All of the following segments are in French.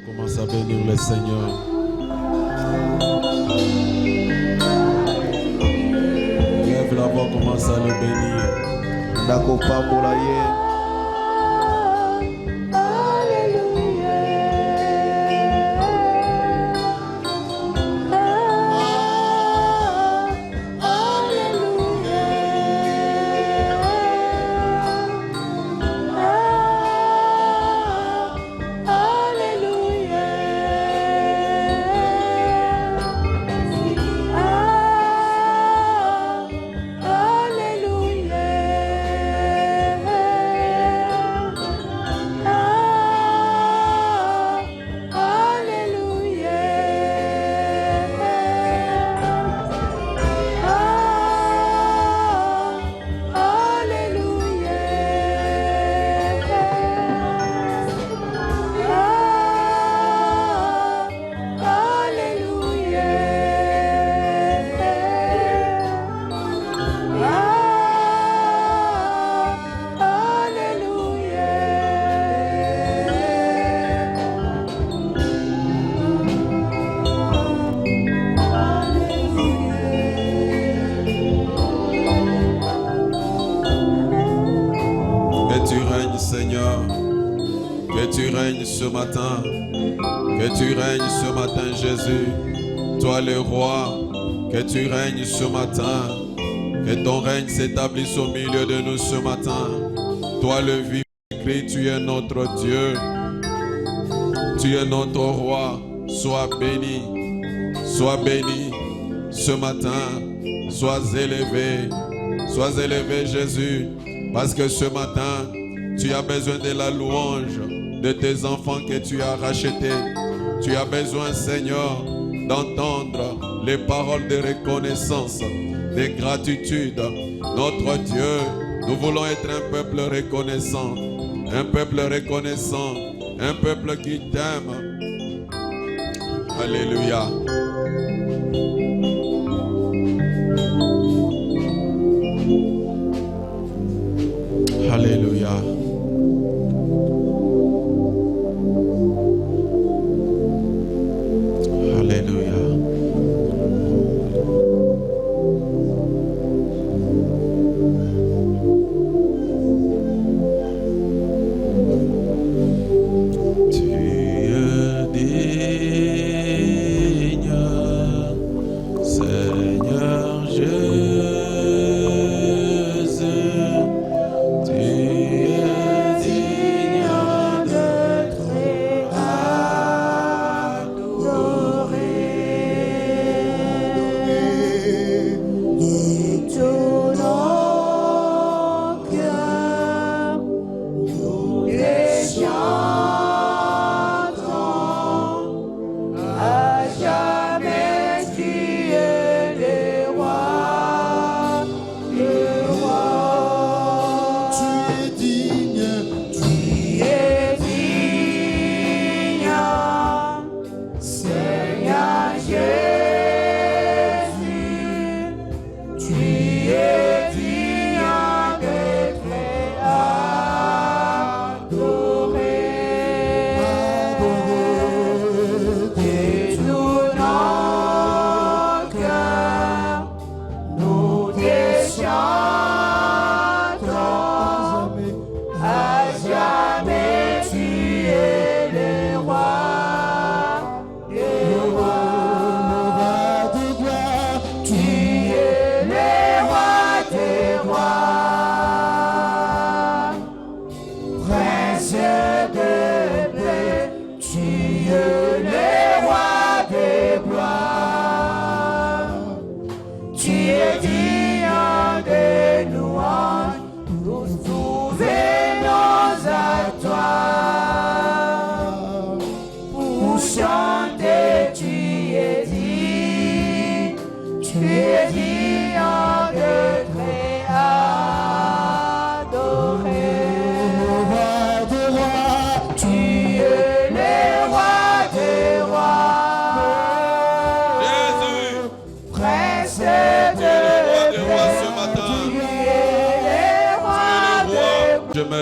Commence à bénir le Seigneur. Lève la voix, commence à le bénir. Seigneur, que tu règnes ce matin, Jésus, toi le roi, que tu règnes ce matin, que ton règne s'établisse au milieu de nous ce matin, toi le vivant Christ, tu es notre Dieu, tu es notre roi, sois béni ce matin, sois élevé Jésus, parce que ce matin, tu as besoin de la louange de tes enfants que tu as rachetés. Tu as besoin, Seigneur, d'entendre les paroles de reconnaissance, de gratitude. Notre Dieu, nous voulons être un peuple reconnaissant, un peuple qui t'aime. Alléluia. Alléluia.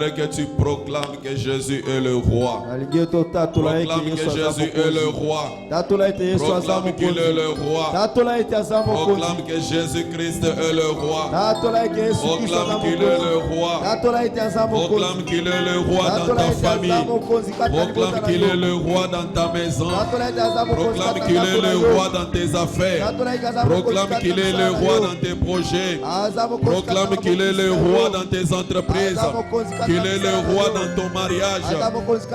J'aimerais que tu proclames que Jésus est le roi. Proclame que Jésus est le roi. Proclame qu'il est le roi. Proclame que Jésus-Christ est le roi. Proclame qu'il est le roi. Proclame qu'il est le roi dans ta famille. Proclame qu'il est le roi dans ta maison. Proclame qu'il est le roi dans tes affaires. Proclame qu'il est le roi dans tes projets. Proclame qu'il est le roi dans tes entreprises. Qu'il est le roi dans ton mariage.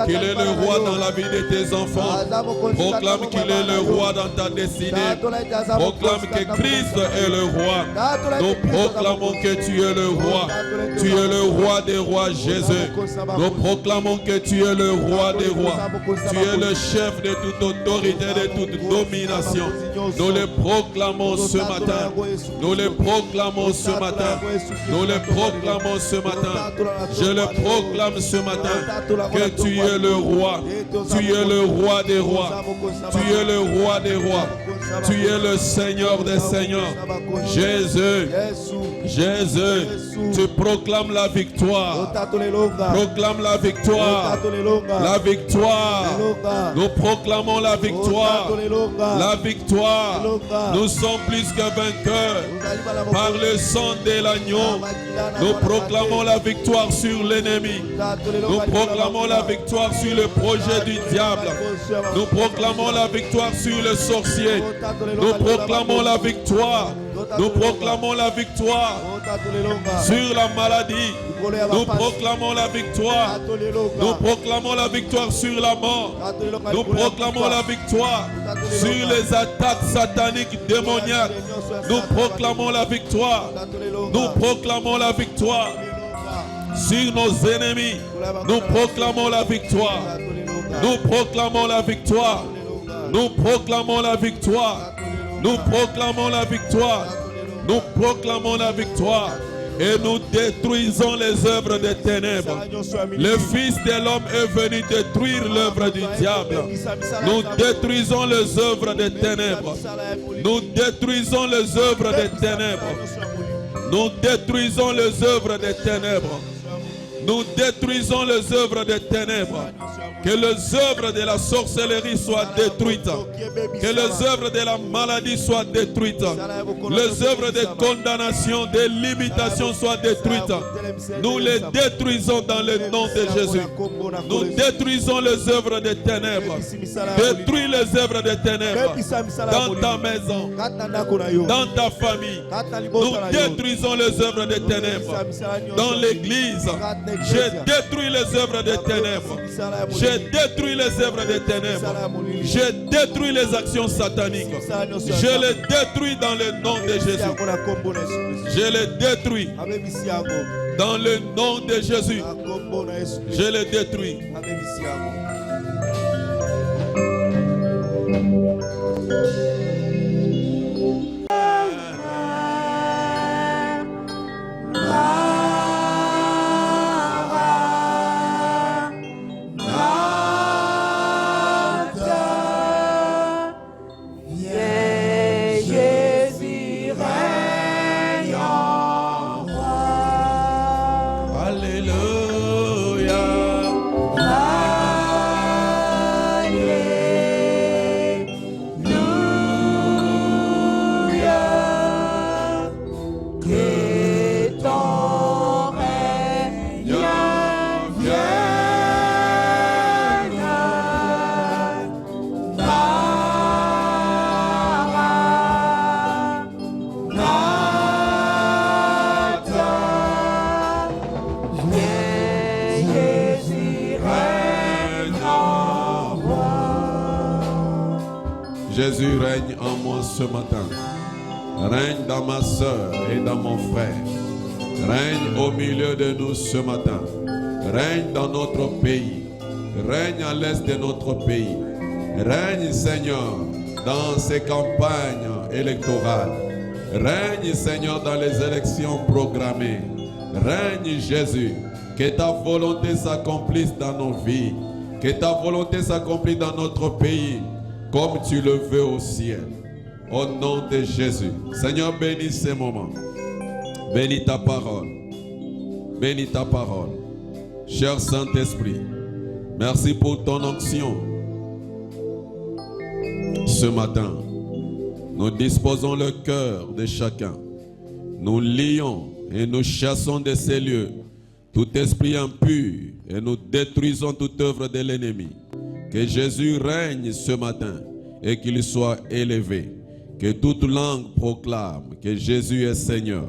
Qu'il est le roi dans la vie de tes enfants. Proclame qu'il est le roi dans ta destinée. Proclame que Christ est le roi. Nous proclamons que tu es le roi. Tu es le roi des rois, Jésus. Nous proclamons que tu es le roi des rois. Tu es le chef de toute autorité, de toute domination. Nous le proclamons ce matin. Nous le proclamons ce matin. Nous le proclamons ce matin. Je le proclame ce matin que tu es le roi. Tu es le roi des rois. Tu es le roi des rois. Tu es le Seigneur des seigneurs. Jésus, Jésus, tu proclames la victoire. Proclame la victoire. La victoire. Nous proclamons la victoire. La victoire. Nous sommes plus que vainqueurs par le sang de l'agneau. Nous proclamons la victoire sur l'ennemi. Nous proclamons la victoire sur le projet du diable. Nous proclamons la victoire sur le sorcier. Nous proclamons la victoire. Nous proclamons la victoire sur la maladie. Nous proclamons la victoire. Nous proclamons la victoire sur la mort. Nous proclamons la victoire sur les attaques sataniques démoniaques. Nous proclamons la victoire. Nous proclamons la victoire sur nos ennemis. Nous proclamons la victoire. Nous proclamons la victoire. Nous proclamons la victoire. Nous proclamons la victoire. Nous proclamons la victoire. Et nous détruisons les œuvres des ténèbres. Le Fils de l'homme est venu détruire l'œuvre du diable. Nous détruisons les œuvres des ténèbres. Nous détruisons les œuvres des ténèbres. Nous détruisons les œuvres des ténèbres. Nous détruisons les œuvres des ténèbres. Que les œuvres de la sorcellerie soient détruites. Que les œuvres de la maladie soient détruites. Les œuvres de condamnation, de limitation soient détruites. Nous les détruisons dans le nom de Jésus. Nous détruisons les œuvres des ténèbres. Détruis les œuvres des ténèbres dans ta maison, dans ta famille. Nous détruisons les œuvres des ténèbres dans l'église. Je détruis les œuvres des ténèbres. Je détruis les œuvres des ténèbres. Je détruis les actions sataniques. Je les détruis dans le nom de Jésus. Je les détruis dans le nom de Jésus. Je les détruis. Jésus règne en moi ce matin. Règne dans ma soeur et dans mon frère. Règne au milieu de nous ce matin. Règne dans notre pays. Règne à l'est de notre pays. Règne, Seigneur, dans ces campagnes électorales. Règne, Seigneur, dans les élections programmées. Règne, Jésus. Que ta volonté s'accomplisse dans nos vies. Que ta volonté s'accomplisse dans notre pays. Comme tu le veux au ciel. Au nom de Jésus. Seigneur, bénis ces moments. Bénis ta parole. Bénis ta parole. Cher Saint-Esprit, merci pour ton onction. Ce matin, nous disposons le cœur de chacun. Nous lions et nous chassons de ces lieux tout esprit impur et nous détruisons toute œuvre de l'ennemi. Que Jésus règne ce matin et qu'il soit élevé. Que toute langue proclame que Jésus est Seigneur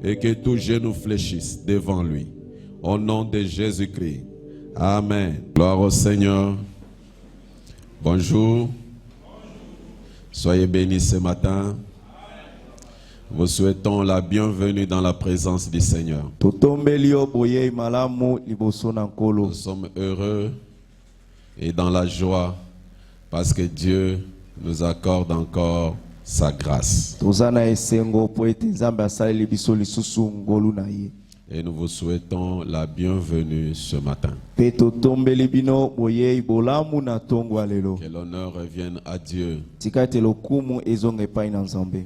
et que tout genou fléchisse devant lui. Au nom de Jésus-Christ. Amen. Gloire au Seigneur. Bonjour. Soyez bénis ce matin. Vous souhaitons la bienvenue dans la présence du Seigneur. Nous sommes heureux et dans la joie parce que Dieu nous accorde encore sa grâce. Et nous vous souhaitons la bienvenue ce matin. Que l'honneur revienne à Dieu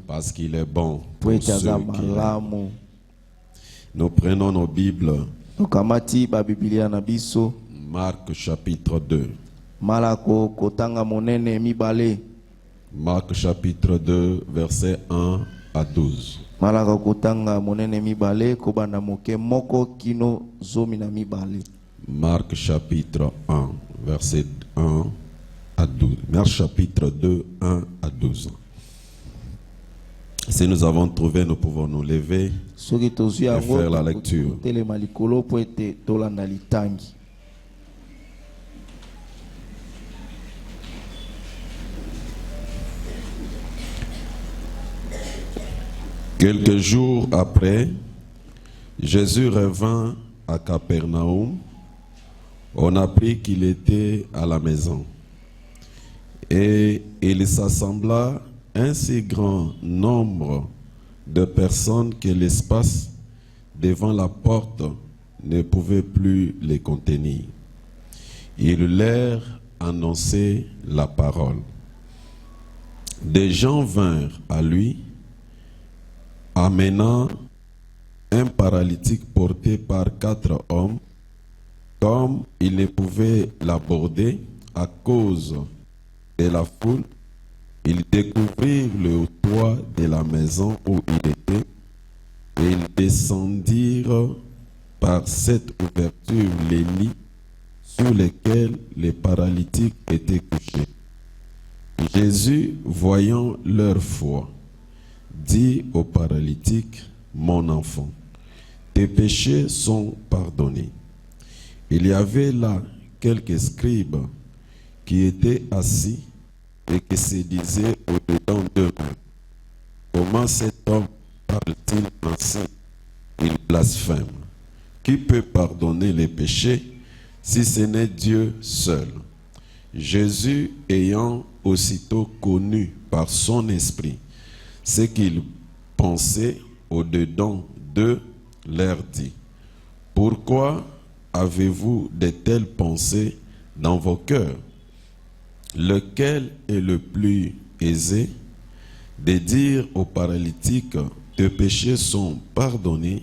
parce qu'il est bon pour ceux qui l'aiment. Nous prenons nos Bibles. Marc chapitre 2. Marc chapitre 2, versets 1 à 12. Marc chapitre 1, verset 1 à 12. Marc chapitre 2, 1 à 12. Si nous avons trouvé, nous pouvons nous lever et faire la lecture. Quelques jours après, Jésus revint à Capernaum. On apprit qu'il était à la maison. Et il s'assembla un si grand nombre de personnes que l'espace devant la porte ne pouvait plus les contenir. Il leur annonçait la parole. Des gens vinrent à lui, amenant un paralytique porté par 4 hommes. Comme ils ne pouvaient l'aborder à cause de la foule, ils découvrirent le toit de la maison où il était et ils descendirent par cette ouverture les lits sur lesquels les paralytiques étaient couchés. Jésus, voyant leur foi, dit au paralytique: mon enfant, tes péchés sont pardonnés. Il y avait là quelques scribes qui étaient assis et qui se disaient au-dedans d'eux-mêmes: comment cet homme parle-t-il ainsi? Il blasphème. Qui peut pardonner les péchés si ce n'est Dieu seul? Jésus, ayant aussitôt connu par son esprit ce qu'il pensait au-dedans d'eux, leur dit: pourquoi avez-vous de telles pensées dans vos cœurs? Lequel est le plus aisé de dire au paralytique: tes péchés sont pardonnés,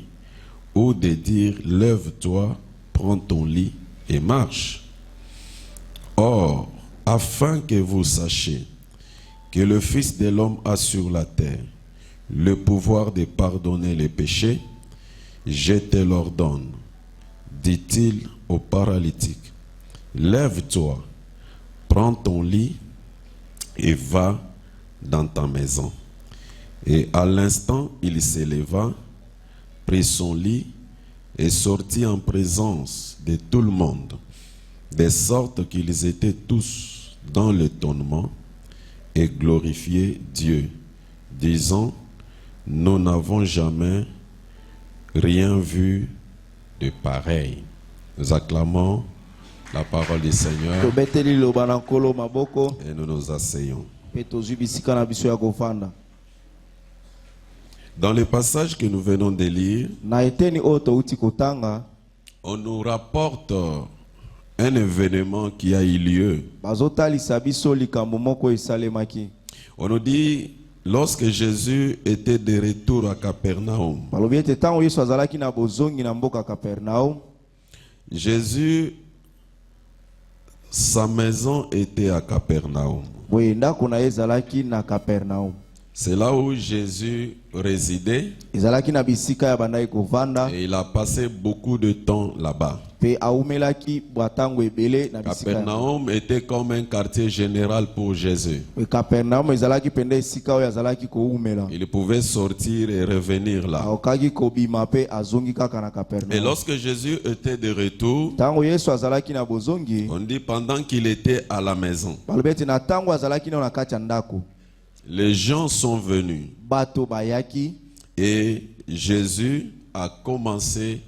ou de dire: lève-toi, prends ton lit et marche? Or, afin que vous sachiez que le Fils de l'homme a sur la terre le pouvoir de pardonner les péchés, je te l'ordonne, dit-il au paralytique: lève-toi, prends ton lit et va dans ta maison. Et à l'instant, il se leva, prit son lit et sortit en présence de tout le monde, de sorte qu'ils étaient tous dans l'étonnement et glorifiaient Dieu, disant: nous n'avons jamais rien vu de pareil. Nous acclamons la parole du Seigneur et nous nous asseyons. Dans le passage que nous venons de lire, on nous rapporte un événement qui a eu lieu. On nous dit, lorsque Jésus était de retour à Capernaum, Jésus, sa maison était à Capernaum. C'est là où Jésus résidait et il a passé beaucoup de temps là-bas. Capernaum était comme un quartier général pour Jésus. Il pouvait sortir et revenir là. Et lorsque Jésus était de retour, on dit pendant qu'il était à la maison, les gens sont venus et Jésus a commencé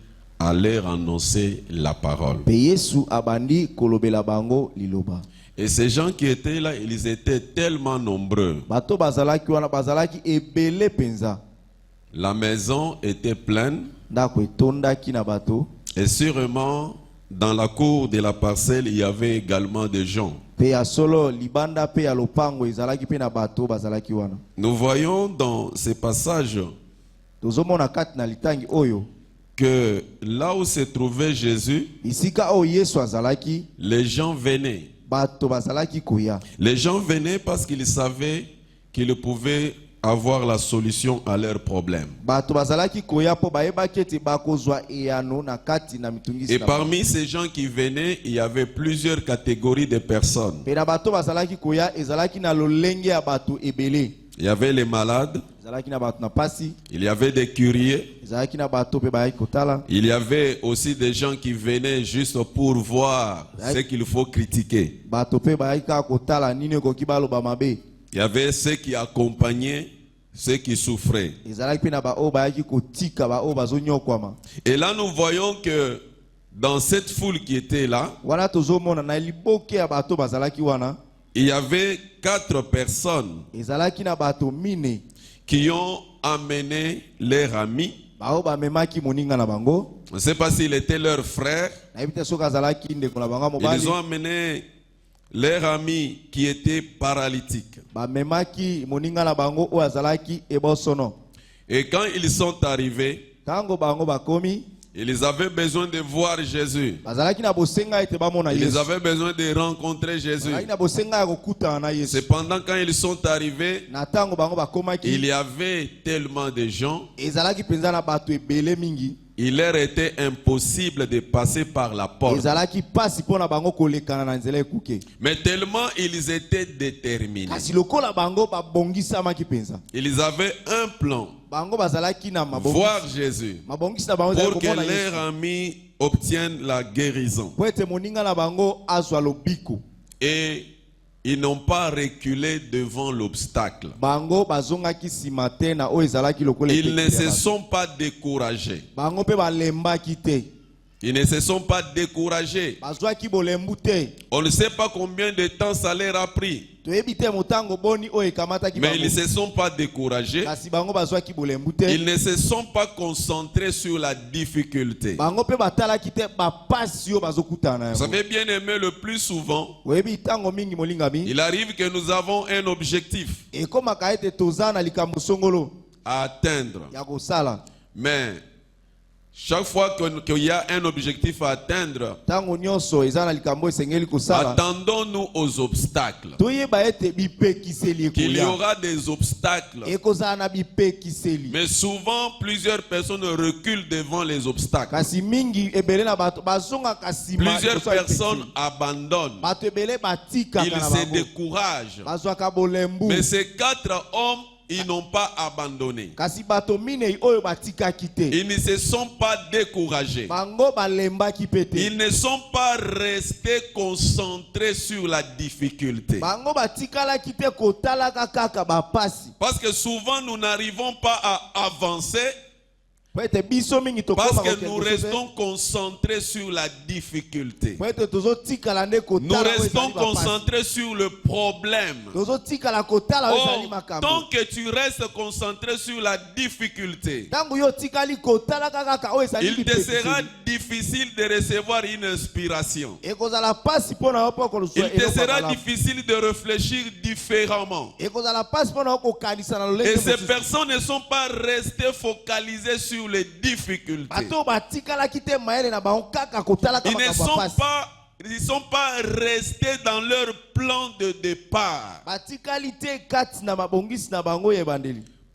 à leur annoncer la parole. Et ces gens qui étaient là, ils étaient tellement nombreux. La maison était pleine et sûrement dans la cour de la parcelle, il y avait également des gens. Nous voyons dans ces passages que là où se trouvait Jésus, les gens venaient. Les gens venaient parce qu'ils savaient qu'ils pouvaient avoir la solution à leurs problèmes. Et parmi ces gens qui venaient, il y avait plusieurs catégories de personnes. Il y avait les malades, il y avait des curieux, il y avait aussi des gens qui venaient juste pour voir ce qu'il faut critiquer. Il y avait ceux qui accompagnaient ceux qui souffraient. Et là, nous voyons que dans cette foule qui était là, il y avait 4 personnes qui ont amené leur ami. Je ne sais pas s'il était leur frère. Ils ont amené leur ami qui était paralytique. Et quand ils sont arrivés, ils avaient besoin de voir Jésus. Ils avaient besoin de rencontrer Jésus. Cependant, quand ils sont arrivés, il y avait tellement de gens. Il leur était impossible de passer par la porte. Mais tellement ils étaient déterminés. Ils avaient un plan. Voir Jésus. Pour que leur ami obtienne la guérison. Et ils n'ont pas reculé devant l'obstacle. Ils ne se sont pas découragés. Ils ne se sont pas découragés. On ne sait pas combien de temps ça leur a pris. Mais ils ne se sont pas découragés. Ils ne se sont pas concentrés sur la difficulté. Vous savez, bien aimé, le plus souvent, il arrive que nous avons un objectif à atteindre. Mais chaque fois qu'il y a un objectif à atteindre, attendons-nous aux obstacles. Qu'il y aura des obstacles. Mais souvent, plusieurs personnes reculent devant les obstacles. Plusieurs personnes abandonnent. Ils se découragent. Mais ces 4 hommes, ils n'ont pas abandonné. Ils ne se sont pas découragés. Ils ne sont pas restés concentrés sur la difficulté. Parce que souvent nous n'arrivons pas à avancer. Parce que nous restons concentrés sur la difficulté. Nous restons concentrés sur le problème. Or, tant que tu restes concentré sur la difficulté, il te sera difficile de recevoir une inspiration. Il te sera difficile de réfléchir différemment. Et ces personnes ne sont pas restées focalisées sur les difficultés. Ils ne sont pas restés dans leur plan de départ.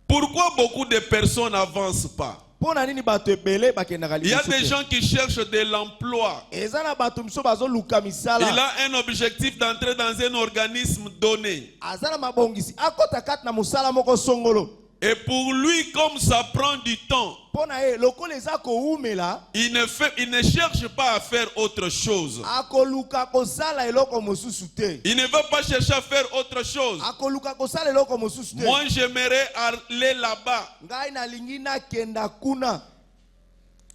Pourquoi beaucoup de personnes n'avancent pas? Il y a des gens qui cherchent de l'emploi. Il a un objectif d'entrer dans un organisme donné. Et pour lui, comme ça prend du temps, il ne cherche pas à faire autre chose. Il ne veut pas chercher à faire autre chose. Moi, j'aimerais aller là-bas.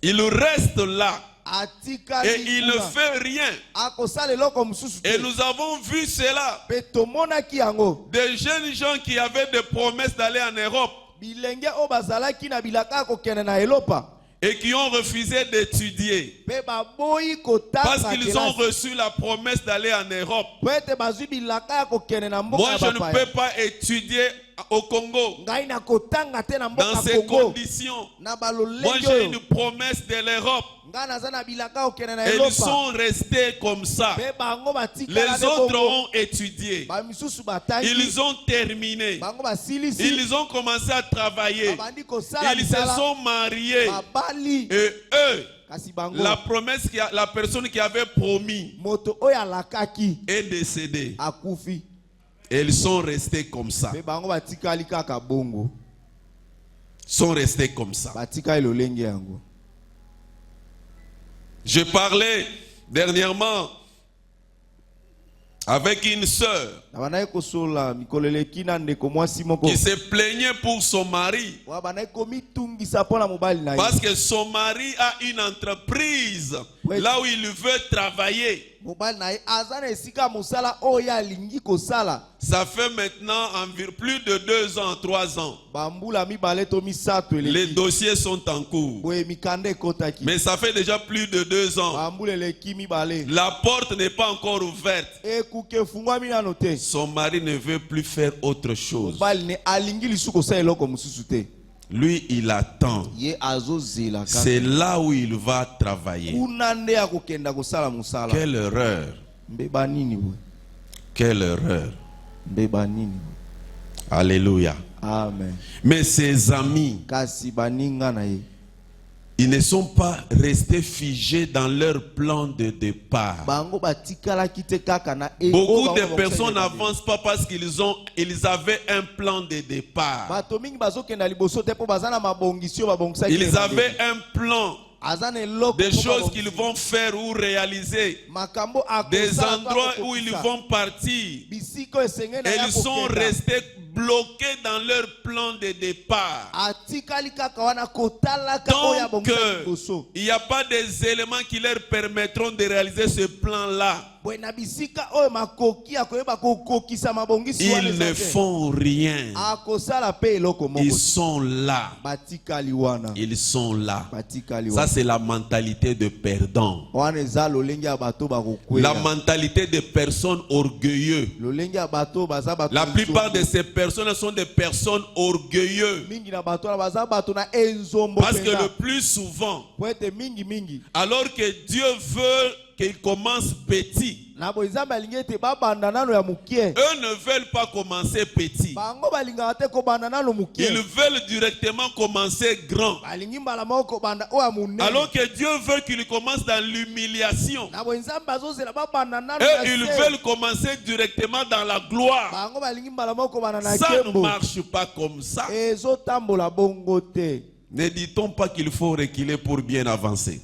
Il reste là. Et il ne fait rien. Et nous avons vu cela. Des jeunes gens qui avaient des promesses d'aller en Europe et qui ont refusé d'étudier parce qu'ils ont reçu la promesse d'aller en Europe. Moi, je ne peux pas étudier au Congo dans ces conditions. Moi, j'ai une promesse de l'Europe. Et ils sont restés comme ça. Les autres ont étudié. Ils ont terminé. Ils ont commencé à travailler. Ils se sont mariés. Et eux, la personne qui avait promis est décédée. Et ils sont restés comme ça. Sont restés comme ça. Je parlais dernièrement avec une sœur qui se plaignait pour son mari parce que son mari a une entreprise là où il veut travailler. Ça fait maintenant plus de 2 ans, 3 ans. Les dossiers sont en cours. Mais ça fait déjà plus de 2 ans. La porte n'est pas encore ouverte. Son mari ne veut plus faire autre chose. Lui, il attend. C'est là où il va travailler. Quelle erreur. Quelle erreur. Alléluia. Amen. Mais ses amis, ils ne sont pas restés figés dans leur plan de départ. Beaucoup de personnes n'avancent pas parce qu'ils avaient un plan de départ. Ils avaient un plan. Des choses qu'ils vont faire ou réaliser, des endroits où ils vont partir, et ils sont restés bloqués dans leur plan de départ. Donc, il n'y a pas des éléments qui leur permettront de réaliser ce plan-là. Ils ne font rien. Ils sont là. Ils sont là. Ça, c'est la mentalité de perdant. La mentalité de personnes orgueilleuses. La plupart de ces personnes sont des personnes orgueilleuses. Parce que le plus souvent, alors que Dieu veut qu'ils commencent petits, eux ne veulent pas commencer petit. Ils veulent directement commencer grand. Alors que Dieu veut qu'ils commencent dans l'humiliation. Eux, ils veulent commencer directement dans la gloire. Ça ne marche pas comme ça. Ne dit-on pas qu'il faut reculer pour bien avancer?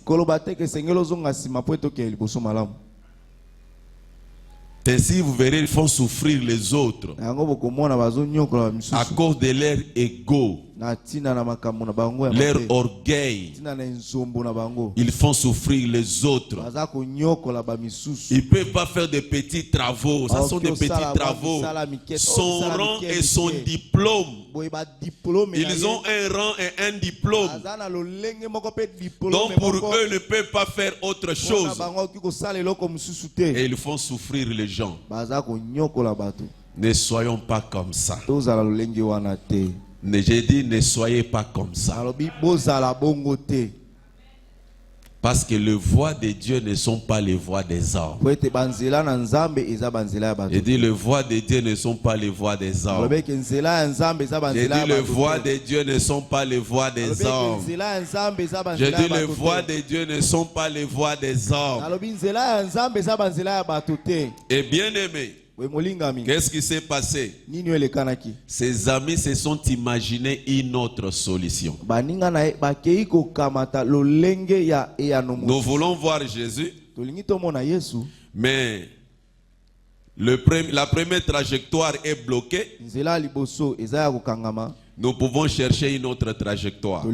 Ainsi, vous verrez, ils font souffrir les autres à cause de leur ego, leur orgueil. Ils font souffrir les autres. Ils ne peuvent pas faire de petits travaux. Ce sont des petits travaux. Son rang et son diplôme. Ils ont un rang et un diplôme. Donc pour eux, ils ne peuvent pas faire autre chose. Et ils font souffrir les gens. Ne soyons pas comme ça. J'ai dit, ne soyez pas comme ça. Parce que les voies de Dieu ne sont pas les voies des hommes. J'ai dit, les voies de Dieu ne sont pas les voies des hommes. J'ai dit, les voies de Dieu ne sont pas les voies des hommes. J'ai dit, les voies de Dieu ne sont pas les voies des hommes. Et bien aimé, qu'est-ce qui s'est passé? Ses amis se sont imaginés une autre solution. Nous voulons voir Jésus, mais la première trajectoire est bloquée. Nous pouvons chercher une autre trajectoire.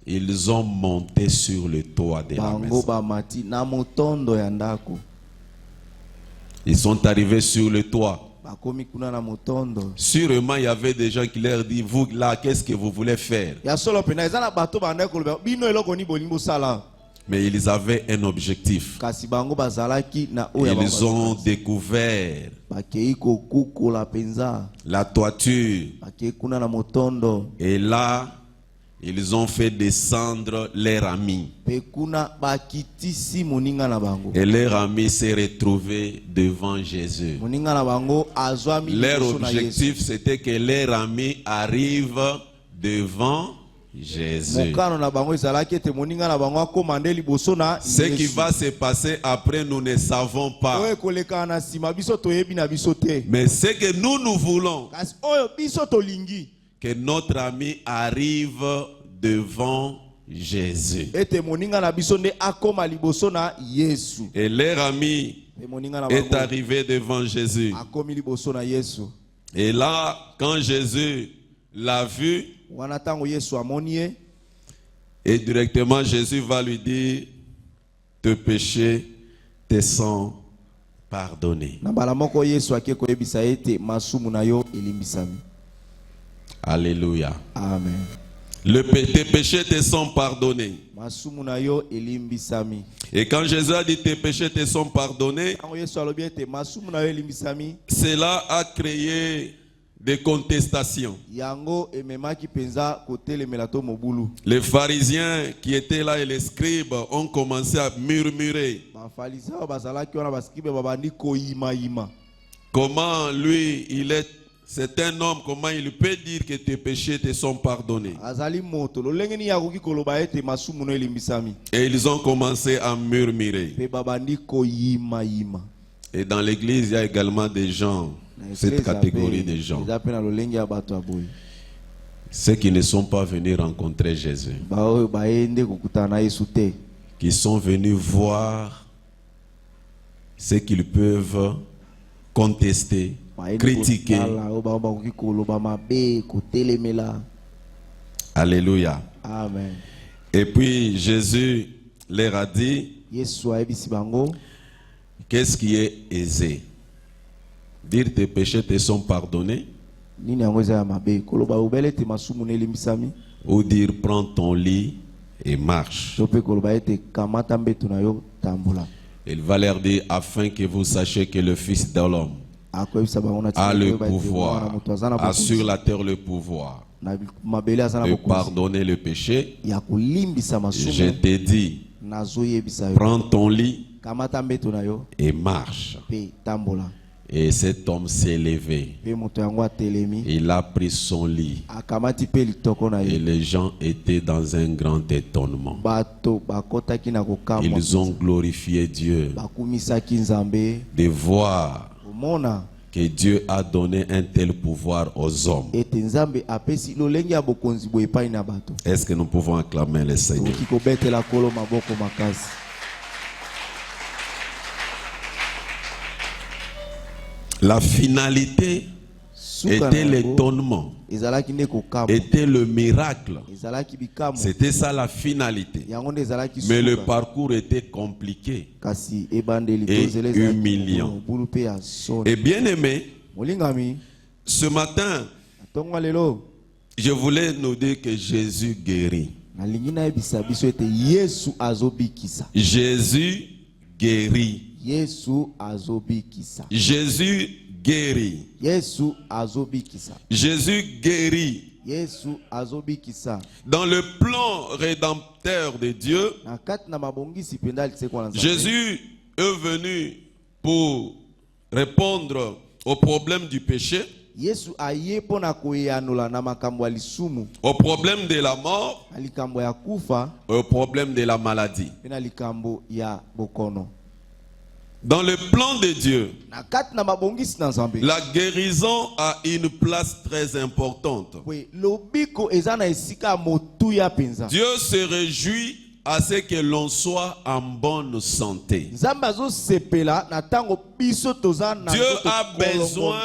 Ils ont monté sur le toit de la maison. Ils sont arrivés sur le toit. Sûrement, il y avait des gens qui leur disent, vous là, qu'est-ce que vous voulez faire? Mais ils avaient un objectif. Ils ont découvert la toiture. Et là, ils ont fait descendre leur ami. Et leur ami s'est retrouvé devant Jésus. Leur objectif, c'était que leur ami arrive devant Jésus. Ce qui va se passer après, nous ne savons pas. Mais ce que nous voulons, que notre ami arrive devant Jésus. Et leur ami est arrivé devant Jésus. Et là, quand Jésus l'a vu, et directement Jésus va lui dire, tes péchés te sont pardonnés. Alléluia. Amen. Tes péchés te sont pardonnés. Et quand Jésus a dit tes péchés te sont pardonnés, cela a créé des contestations. Les pharisiens qui étaient là et les scribes ont commencé à murmurer. Comment lui, c'est un homme, comment il peut dire que tes péchés te sont pardonnés? Et ils ont commencé à murmurer. Et dans l'église, il y a également des gens, cette catégorie de gens, ceux qui ne sont pas venus rencontrer Jésus, qui sont venus voir ce qu'ils peuvent contester, critiquer. Alléluia. Amen. Et puis Jésus leur a dit, qu'est-ce qui est aisé? Dire tes péchés te sont pardonnés, ou dire prends ton lit et marche. Il va leur dire, afin que vous sachiez que le Fils de l'homme a le pouvoir, a sur la terre le pouvoir de pardonner le péché. Je t'ai dit, prends ton lit et marche. Et cet homme s'est levé. Il a pris son lit. Et les gens étaient dans un grand étonnement. Ils ont glorifié Dieu de voir que Dieu a donné un tel pouvoir aux hommes. Est-ce que nous pouvons acclamer le Seigneur? La finalité était l'étonnement, était le miracle. C'était ça la finalité. Mais le parcours était compliqué et humiliant. Et bien aimé, ce matin, je voulais nous dire que Jésus guérit. Jésus guérit. Jésus guérit. Yesu azobikisa. Jésus guérit. Yesu azobikisa. Dans le plan rédempteur de Dieu, Na kati na mabongisi penda lisekwa na Nzambe. Jésus est venu pour répondre au problème du péché, Yesu aye pona koyanula na makambo ya lisumu, au problème de la mort, na likambo ya kufa, au problème de la maladie. pe na likambo ya bokono. Dans le plan de Dieu, Na kati na mabongisi na Nzambe, la guérison a une place très importante. we lobiko eza na esika motuya penza. Dieu se réjouit à ce que l'on soit en bonne santé. Nzambe azosepela na tango biso toza na Dieu nzoto a kolongono. besoin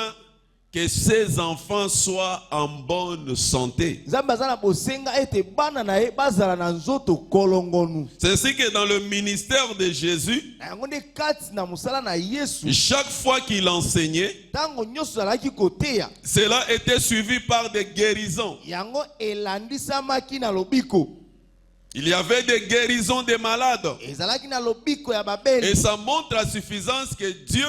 que ses enfants soient en bonne santé. Nzambe aza na bosenga ete bana na ye bazala na nzoto kolongonu. C'est ainsi que dans le ministère de Jésus, Na yango nde kati na musala na Yesu, chaque fois qu'il enseignait, tango nyonso azalaki koteya, cela était suivi par des guérisons. yango elandisamaki na lobiko. Il y avait des guérisons des malades. Ezalaki na lobiko ya babeli. Et ça montre à suffisance que Dieu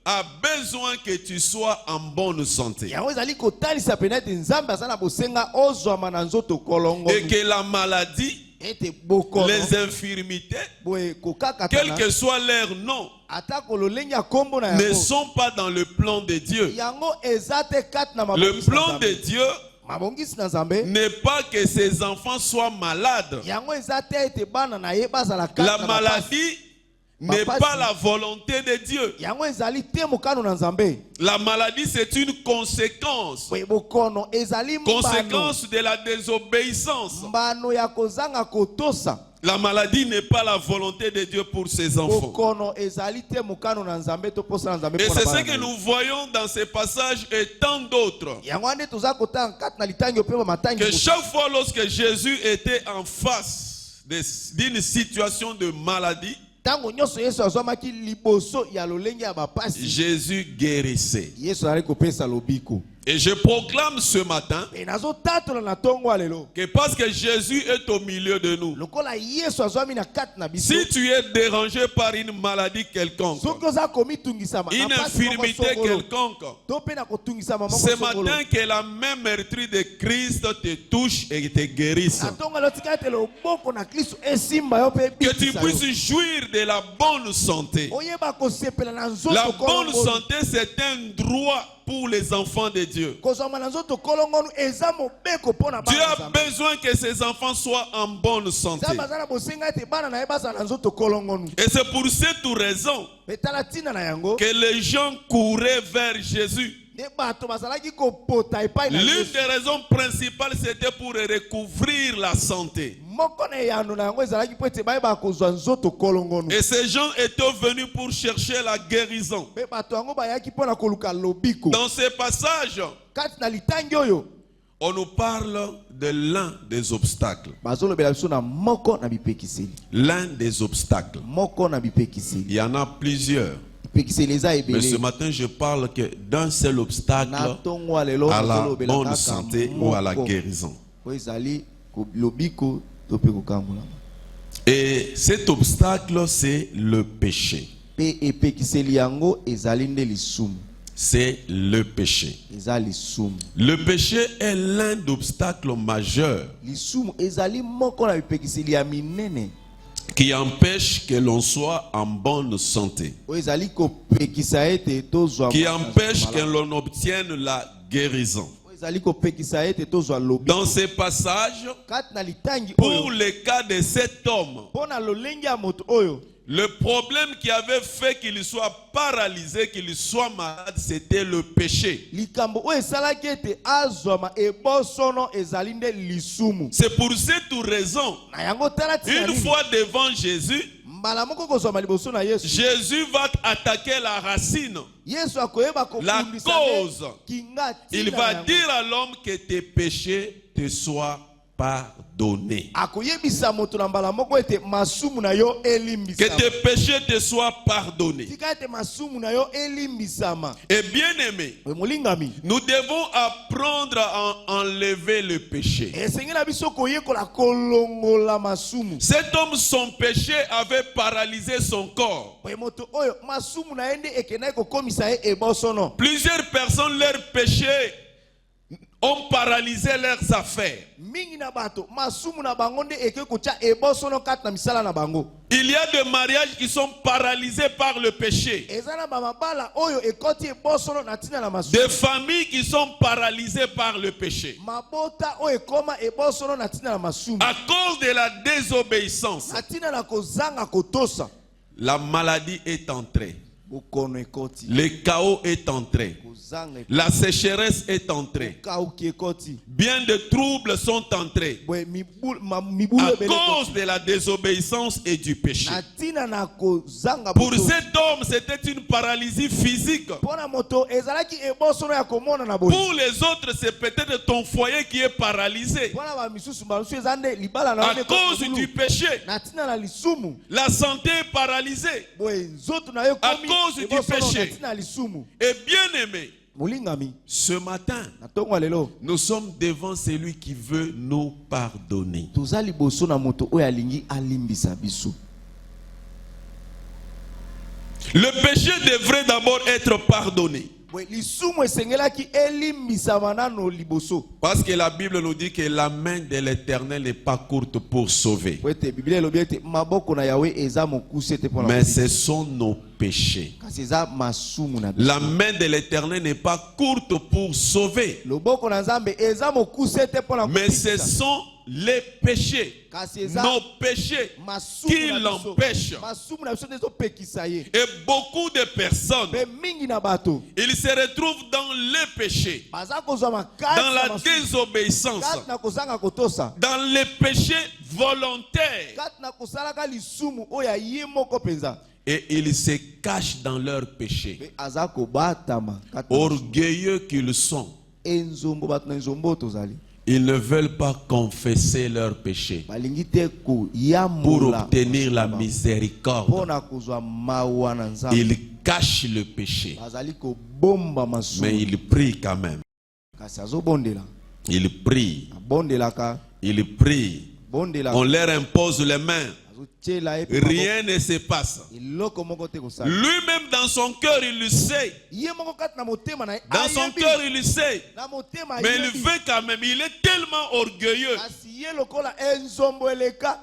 a besoin que tu sois en bonne santé. Yango ezali kotalisa pena ete Nzambe aza na bosenga ozwama na nzoto kolongonu. Et que la maladie, Ete bokono, les infirmités, boye kokakatana, quel que soit leur nom, atako lolenge ya kombo na ne yango. sont pas dans le plan de Dieu. Yango eza te kati na Le mabongisi na plan de Nzambe. Dieu Mabongisi na Nzambe, n'est pas que ses enfants soient malades. yango eza te ete bana na ye bazala kati La na maladie n'est pas la volonté de Dieu. yango ezali te mokano na Nzambe. La maladie, c'est une conséquence. Boye bokono ezali mbano. Conséquence de la désobéissance. Mbano ya kozanga kotosa. La maladie n'est pas la volonté de Dieu pour ses enfants. Bokono ezali te mokano na Nzambe to posa na Nzambe Et pona c'est bana ce que na ye. nous voyons dans ces passages et tant d'autres. Yango ande toza kotanga kati na litangi ope matangi. Que chaque fois lorsque Jésus était en face d'une situation de maladie, Tango nyonso Yesu azwamaki liboso ya lolenge ya bapasi, Jésus guérissait. Yesu azali kopesa lobiko. Et je proclame ce matin Pe nazo tatola na tongo alelo. que parce que Jésus est au milieu de nous, Lokola Yesu azwami na kati na biso. si tu es dérangé par une maladie quelconque, Soki oza komitungisama na une pasi moko infirmité songolo, quelconque, to pe na kotungisama moko ce songolo. matin que la même meurtrie de Christ te touche et te guérisse. Na tongo lotika ete loboko na Kristo esimba yo pe Que tu bikisa yo. puisses jouir de la bonne santé. Oyeba kosepela na nzoto La bonne kolongonu. santé, c'est un droit pour les enfants de Dieu. Kozwama na nzoto kolongonu eza mobeko pona Dieu bana a Nzambe. besoin que ses enfants soient en bonne santé. Nzambe aza na bosenga ete bana na ye bazala na nzoto kolongonu. Et c'est pour cette raison Pe tala tina na yango, que les gens couraient vers Jésus. nde bato bazalaki kopota epai na L'une Yesu. des raisons principales, c'était pour recouvrir la santé. Moko na eyano na yango ezalaki po ete bayeba kozwa nzoto kolongonu. Et ces gens étaient venus pour chercher la guérison. Pe bato yango bayaki mpona koluka lobiko. Dans ces passages, Kati na litangi oyo, on nous parle de l'un des obstacles. bazolobela biso na moko na bipekiseli. L'un des obstacles. Moko na bipekiseli. Il y en a plusieurs. Bipekiseli eza Mais ce ebele. matin, je parle que d'un seul obstacle Na tongo alelo à la bazolobela bonne kaka santé ou à la moko. guérison. Po ezali lobiko to pe kokambola. Et cet obstacle, c'est le péché. Pe epekiseli yango ezali nde lisumu. C'est le péché. Eza lisumu. Le péché est l'un des obstacles majeurs Lisumu ezali moko na bipekiseli ya minene. qui empêche que l'on soit en bonne santé, Oyo ezali kopekisa ete tozwa qui malamu. empêche que l'on obtienne la guérison. Oyo ezali kopekisa ete tozwa lobiko. Dans ces passages, Kati na litangi pour oyo, le cas de cet homme, pona lolenge ya moto oyo, le problème qui avait fait qu'il soit paralysé, qu'il soit malade, c'était le péché. likambo oyo esalaki ete azwama ebosono ezali nde lisumu. C'est pour cette raison, Na yango tala tina une nini, fois devant Jésus, mbala moko kozwama liboso na Yesu, Jésus va attaquer la racine. Yesu akoyeba La kofundisa cause. kinga Il tina va yango. dire à l'homme que tes péchés te soient pardonnés. Akoyebisa moto na mbala moko ete masumu na yo Que elimbisama. tes péchés te soient pardonnés. Tika ete masumu na yo elimbisama. Et bien aimé, We molingami, nous devons apprendre en enlever le péché. esengeli na biso koyekola kolongola masumu. Cet homme, son péché avait paralysé son corps. Boye moto oyo masumu na ende ekendaki kokomisa ye ebosono. Plusieurs personnes, leurs péchés ont paralysé leurs affaires. Mingi na bato masumu na bango nde eke kotia ebosono kati na misala na bango. Il y a des mariages qui sont paralysés par le péché. Eza na bamabala oyo ekoti ebosono na tina na masumu. Des familles qui sont paralysées par le péché. Mabota oyo ekoma ebosono na tina na masumu. À cause de la désobéissance, Na tina na kozanga kotosa. la maladie est entrée. Bokono ekoti. Le chaos est entré. Kozanga La sécheresse est entrée. kauki ekoti. Bien de troubles sont entrés. Boye À mibulu ebele cause ekoti. de la désobéissance et du péché. Na tina na kozanga Pour botosa. cet homme, c'était une paralysie physique. Pona moto ezalaki ebosono ya komona na boye. Pour les autres, c'est peut-être ton foyer qui est paralysé. Pona ba misusu balusu ezande libala na À wane cause kokulu. du péché, Na tina na lisumu. la santé est paralysée. Boye nzoto na yo À komi cause du ebosono péché. na tina na lisumu. Et bien aimé, Mulingami ce matin, na tongo lelo nous sommes devant celui qui veut nous pardonner. tozali boso na moto oyo alingi alimbisa biso. Le péché devrait d'abord être pardonné. Boye lisumu esengelaki elimbisama nano liboso. Parce que la Bible nous dit que la main de l'Éternel n'est pas courte pour sauver. Po ete Biblia elobi ete maboko na Yawe eza mokuse te pona. Mais ce sont nos péchés. Kasi eza masumu na biso. La main de l'Éternel n'est pas courte pour sauver. Loboko na Nzambe eza mokuse te pona. Mais ce sont les péchés, Kasi eza nos péchés, masumu qui na biso. l'empêchent. Masumu na biso ndezo pekisa ye. Et beaucoup de personnes, Pe mingi na bato ils se retrouvent dans les péchés, baza kozwa makasi dans na la masumu. désobéissance, Kati na kozanga kotosa. dans les péchés volontaires. Kati na kosalaka lisumu oyo ya ye moko penza. Et ils se cachent dans leurs péchés. Pe aza kobatama. Kati na Orgueilleux qu'ils sont, enzombo bato na enzombo tozali. ils ne veulent pas confesser leurs péchés Balingi te ko pour yamola. obtenir la miséricorde. Pona kozwa mawa na Nzambe. Ils cachent le péché, Bazali ko bomba mais masumu. ils prient quand même. Kasi azobondela. Ils prient, Abondelaka. ils prient. Bondela. On leur impose les mains. Azotiela ye pe maboko. Rien ne se passe. Eloko moko te kosala. Lui-même dans son cœur, il le sait. Ye moko kati na motema na ye. Dans son ayebi. cœur, il le sait. Na motema Mais il ayebi. veut quand même. Il est tellement orgueilleux. Kasi ye lokola enzombo eleka.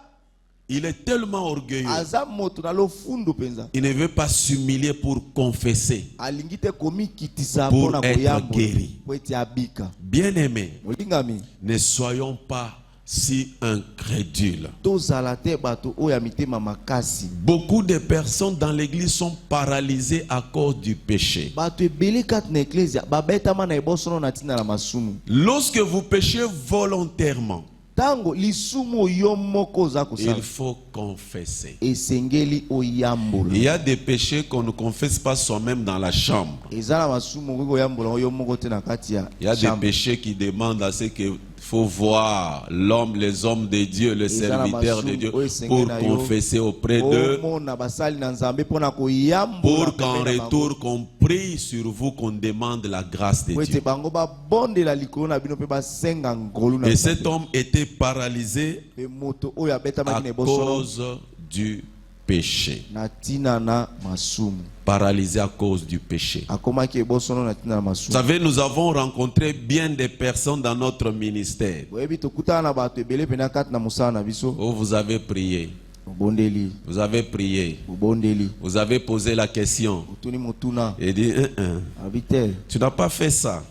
Il est tellement orgueilleux. Aza moto na lofundu penza. Il ne veut pas s'humilier pour confesser. Alingi te komikitisa Pour pona être koyambo. guéri. Po ete abika. Bien-aimés, Molingami. ne soyons pas si incrédules. Tozala te bato oyo ya mitema makasi. Beaucoup de personnes dans l'église sont paralysées à cause du péché. Bato ebele kati na eklezia babetama na ebosono na tina na masumu. Lorsque vous péchez volontairement, Tango lisumu yo moko oza kosala. il faut confesser. Esengeli oyambola. Il y a des péchés qu'on ne confesse pas soi-même dans la chambre. Eza na masumu ko oyambola yo moko te na kati ya. Il y a des péchés qui demandent à ce qu'il faut voir l'homme, les hommes de Dieu, les serviteurs de Dieu, pour confesser auprès d'eux, pour qu'en retour qu'on prie sur vous, qu'on demande la grâce de Dieu. Et cet homme était paralysé à cause du péché. Paralysé à cause du péché. Vous savez, nous avons rencontré bien des personnes dans notre ministère. Oh, vous avez prié. Vous avez prié. Vous avez posé la question. Et dit, tu n'as pas fait ça.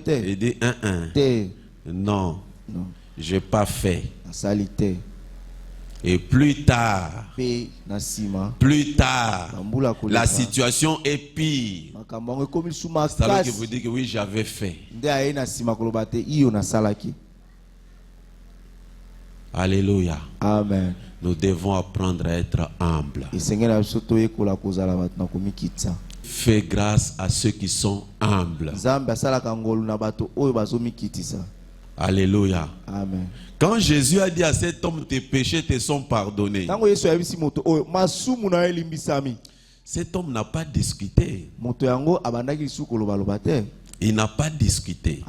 Et dit, non, je n'ai pas fait. Et plus tard, la situation est pire. C'est alors que vous dites que oui, j'avais fait. Alléluia. Amen. Nous devons apprendre à être humbles. Fais grâce à ceux qui sont humbles. Alléluia. Amen. Quand Jésus a dit à cet homme, tes péchés te sont pardonnés, cet homme n'a pas discuté. Il n'a pas discuté.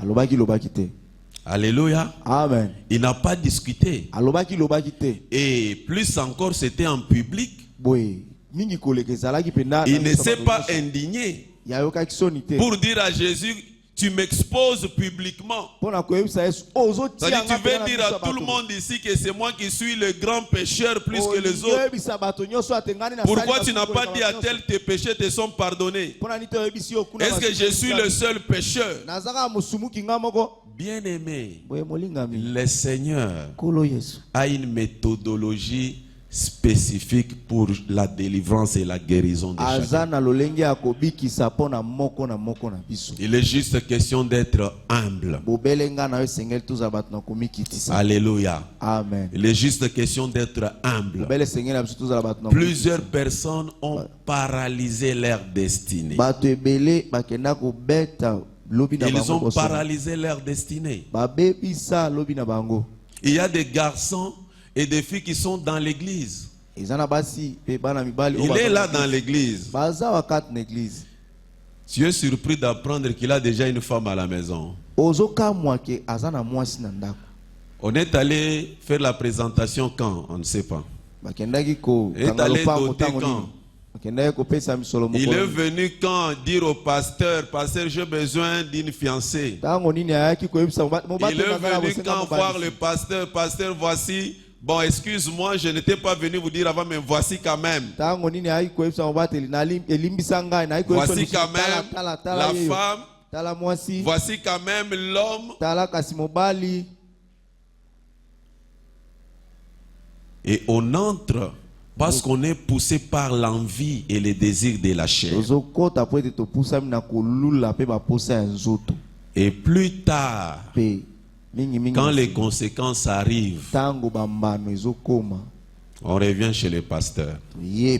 Alléluia. Amen. Il n'a pas discuté. Alobaki lobaki te. Et plus encore, c'était en public. Boy, mingi koleke zalaki penda. Il ne s'est pas indigné Yayokaki soni te. pour dire à Jésus, tu m'exposes publiquement. Pona koyebisa Yesu ozo C'est-à-dire, tianga tu veux dire à tout le monde ici que c'est moi qui suis le grand pécheur plus que les autres. Pourquoi tu n'as pas dit à tel tes péchés te sont pardonnés? Est-ce que je suis le seul pécheur? Bien aimé, le Seigneur a une méthodologie spécifique pour la délivrance et la guérison de chacun. Il est juste question d'être humble. Alléluia. Amen. Il est juste question d'être humble. Plusieurs personnes ont paralysé leur destinée. Ils ont paralysé leur destinée. Il y a des garçons et des filles qui sont dans l'église. Il est là dans l'église. Tu es surpris d'apprendre qu'il a déjà une femme à la maison. On est allé faire la présentation quand? On ne sait pas. Il est allé doter quand? Il est venu quand dire au pasteur, pasteur, j'ai besoin d'une fiancée. Il est venu quand voir le pasteur, pasteur, voici. Bon, excuse-moi, je n'étais pas venu vous dire avant, mais voici quand même. Voici quand même la femme. Voici quand même l'homme. Et on entre parce qu'on est poussé par l'envie et les désirs de la chair. Et plus tard, quand les conséquences arrivent, on revient chez les pasteurs. Les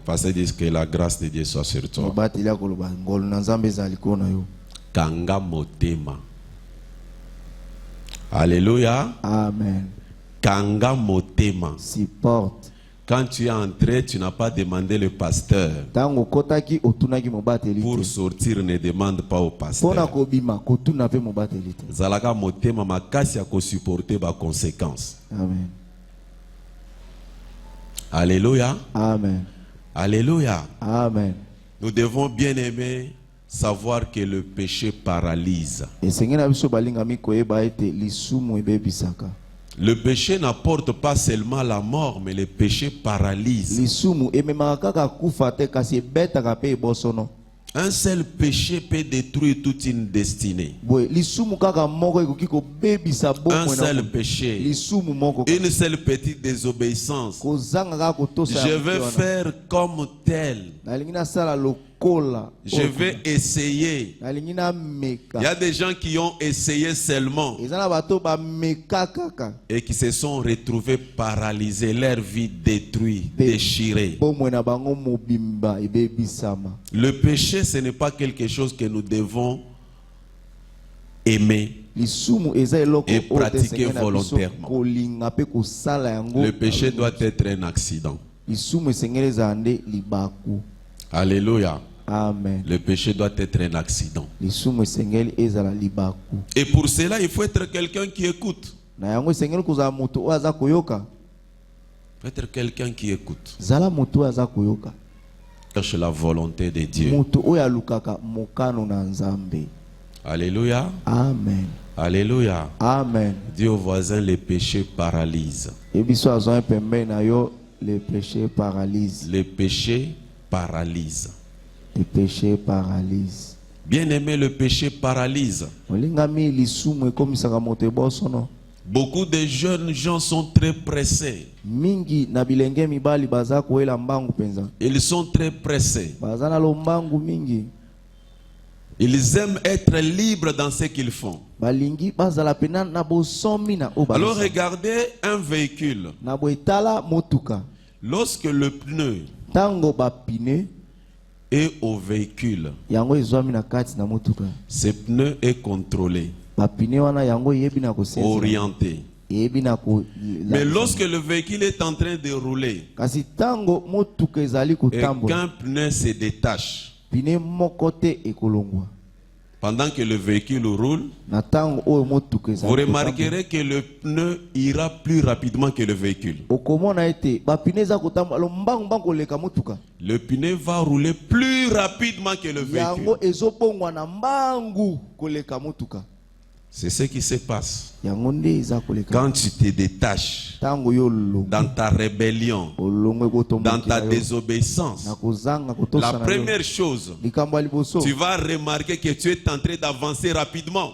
pasteurs disent que la grâce de Dieu soit sur toi. Kanga motema. Alléluia. Amen. Kanga motema. Supporte. Quand tu es entré, tu n'as pas demandé le pasteur. Pour sortir, ne demande pas au pasteur. Zalaka motema makasi ko supporter ba conséquences. Amen. Alléluia. Amen. Alléluia. Amen. Nous devons bien aimer savoir que le péché paralyse. Le péché n'apporte pas seulement la mort, mais le péché paralyse. Un seul péché peut détruire toute une destinée. Un seul péché, une seule petite désobéissance. Je vais faire comme tel. Je vais essayer. Il y a des gens qui ont essayé seulement et qui se sont retrouvés paralysés, leur vie détruite, déchirée. Le péché, ce n'est pas quelque chose que nous devons aimer et pratiquer volontairement. Le péché doit être un accident. Alléluia. Amen. Le péché doit être un accident. Et pour cela, il faut être quelqu'un qui écoute. Il faut être quelqu'un qui écoute. Cherche la volonté de Dieu. Alléluia. Amen. Alléluia. Amen. Dis au voisin, les péchés paralysent. Les péchés paralysent. Les péchés paralysent. Le péché paralyse. Bien aimé, le péché paralyse. Beaucoup de jeunes gens sont très pressés. Ils sont très pressés. Ils aiment être libres dans ce qu'ils font. Alors regardez un véhicule. Lorsque le pneu est au véhicule, ce pneu est contrôlé, orienté. Mais lorsque le véhicule est en train de rouler et qu'un pneu se détache, pendant que le véhicule roule, vous remarquerez que le pneu ira plus rapidement que le véhicule. Le pneu va rouler plus rapidement que le véhicule. C'est ce qui se passe quand tu te détaches dans ta rébellion, dans ta désobéissance. La première chose, tu vas remarquer que tu es en train d'avancer rapidement.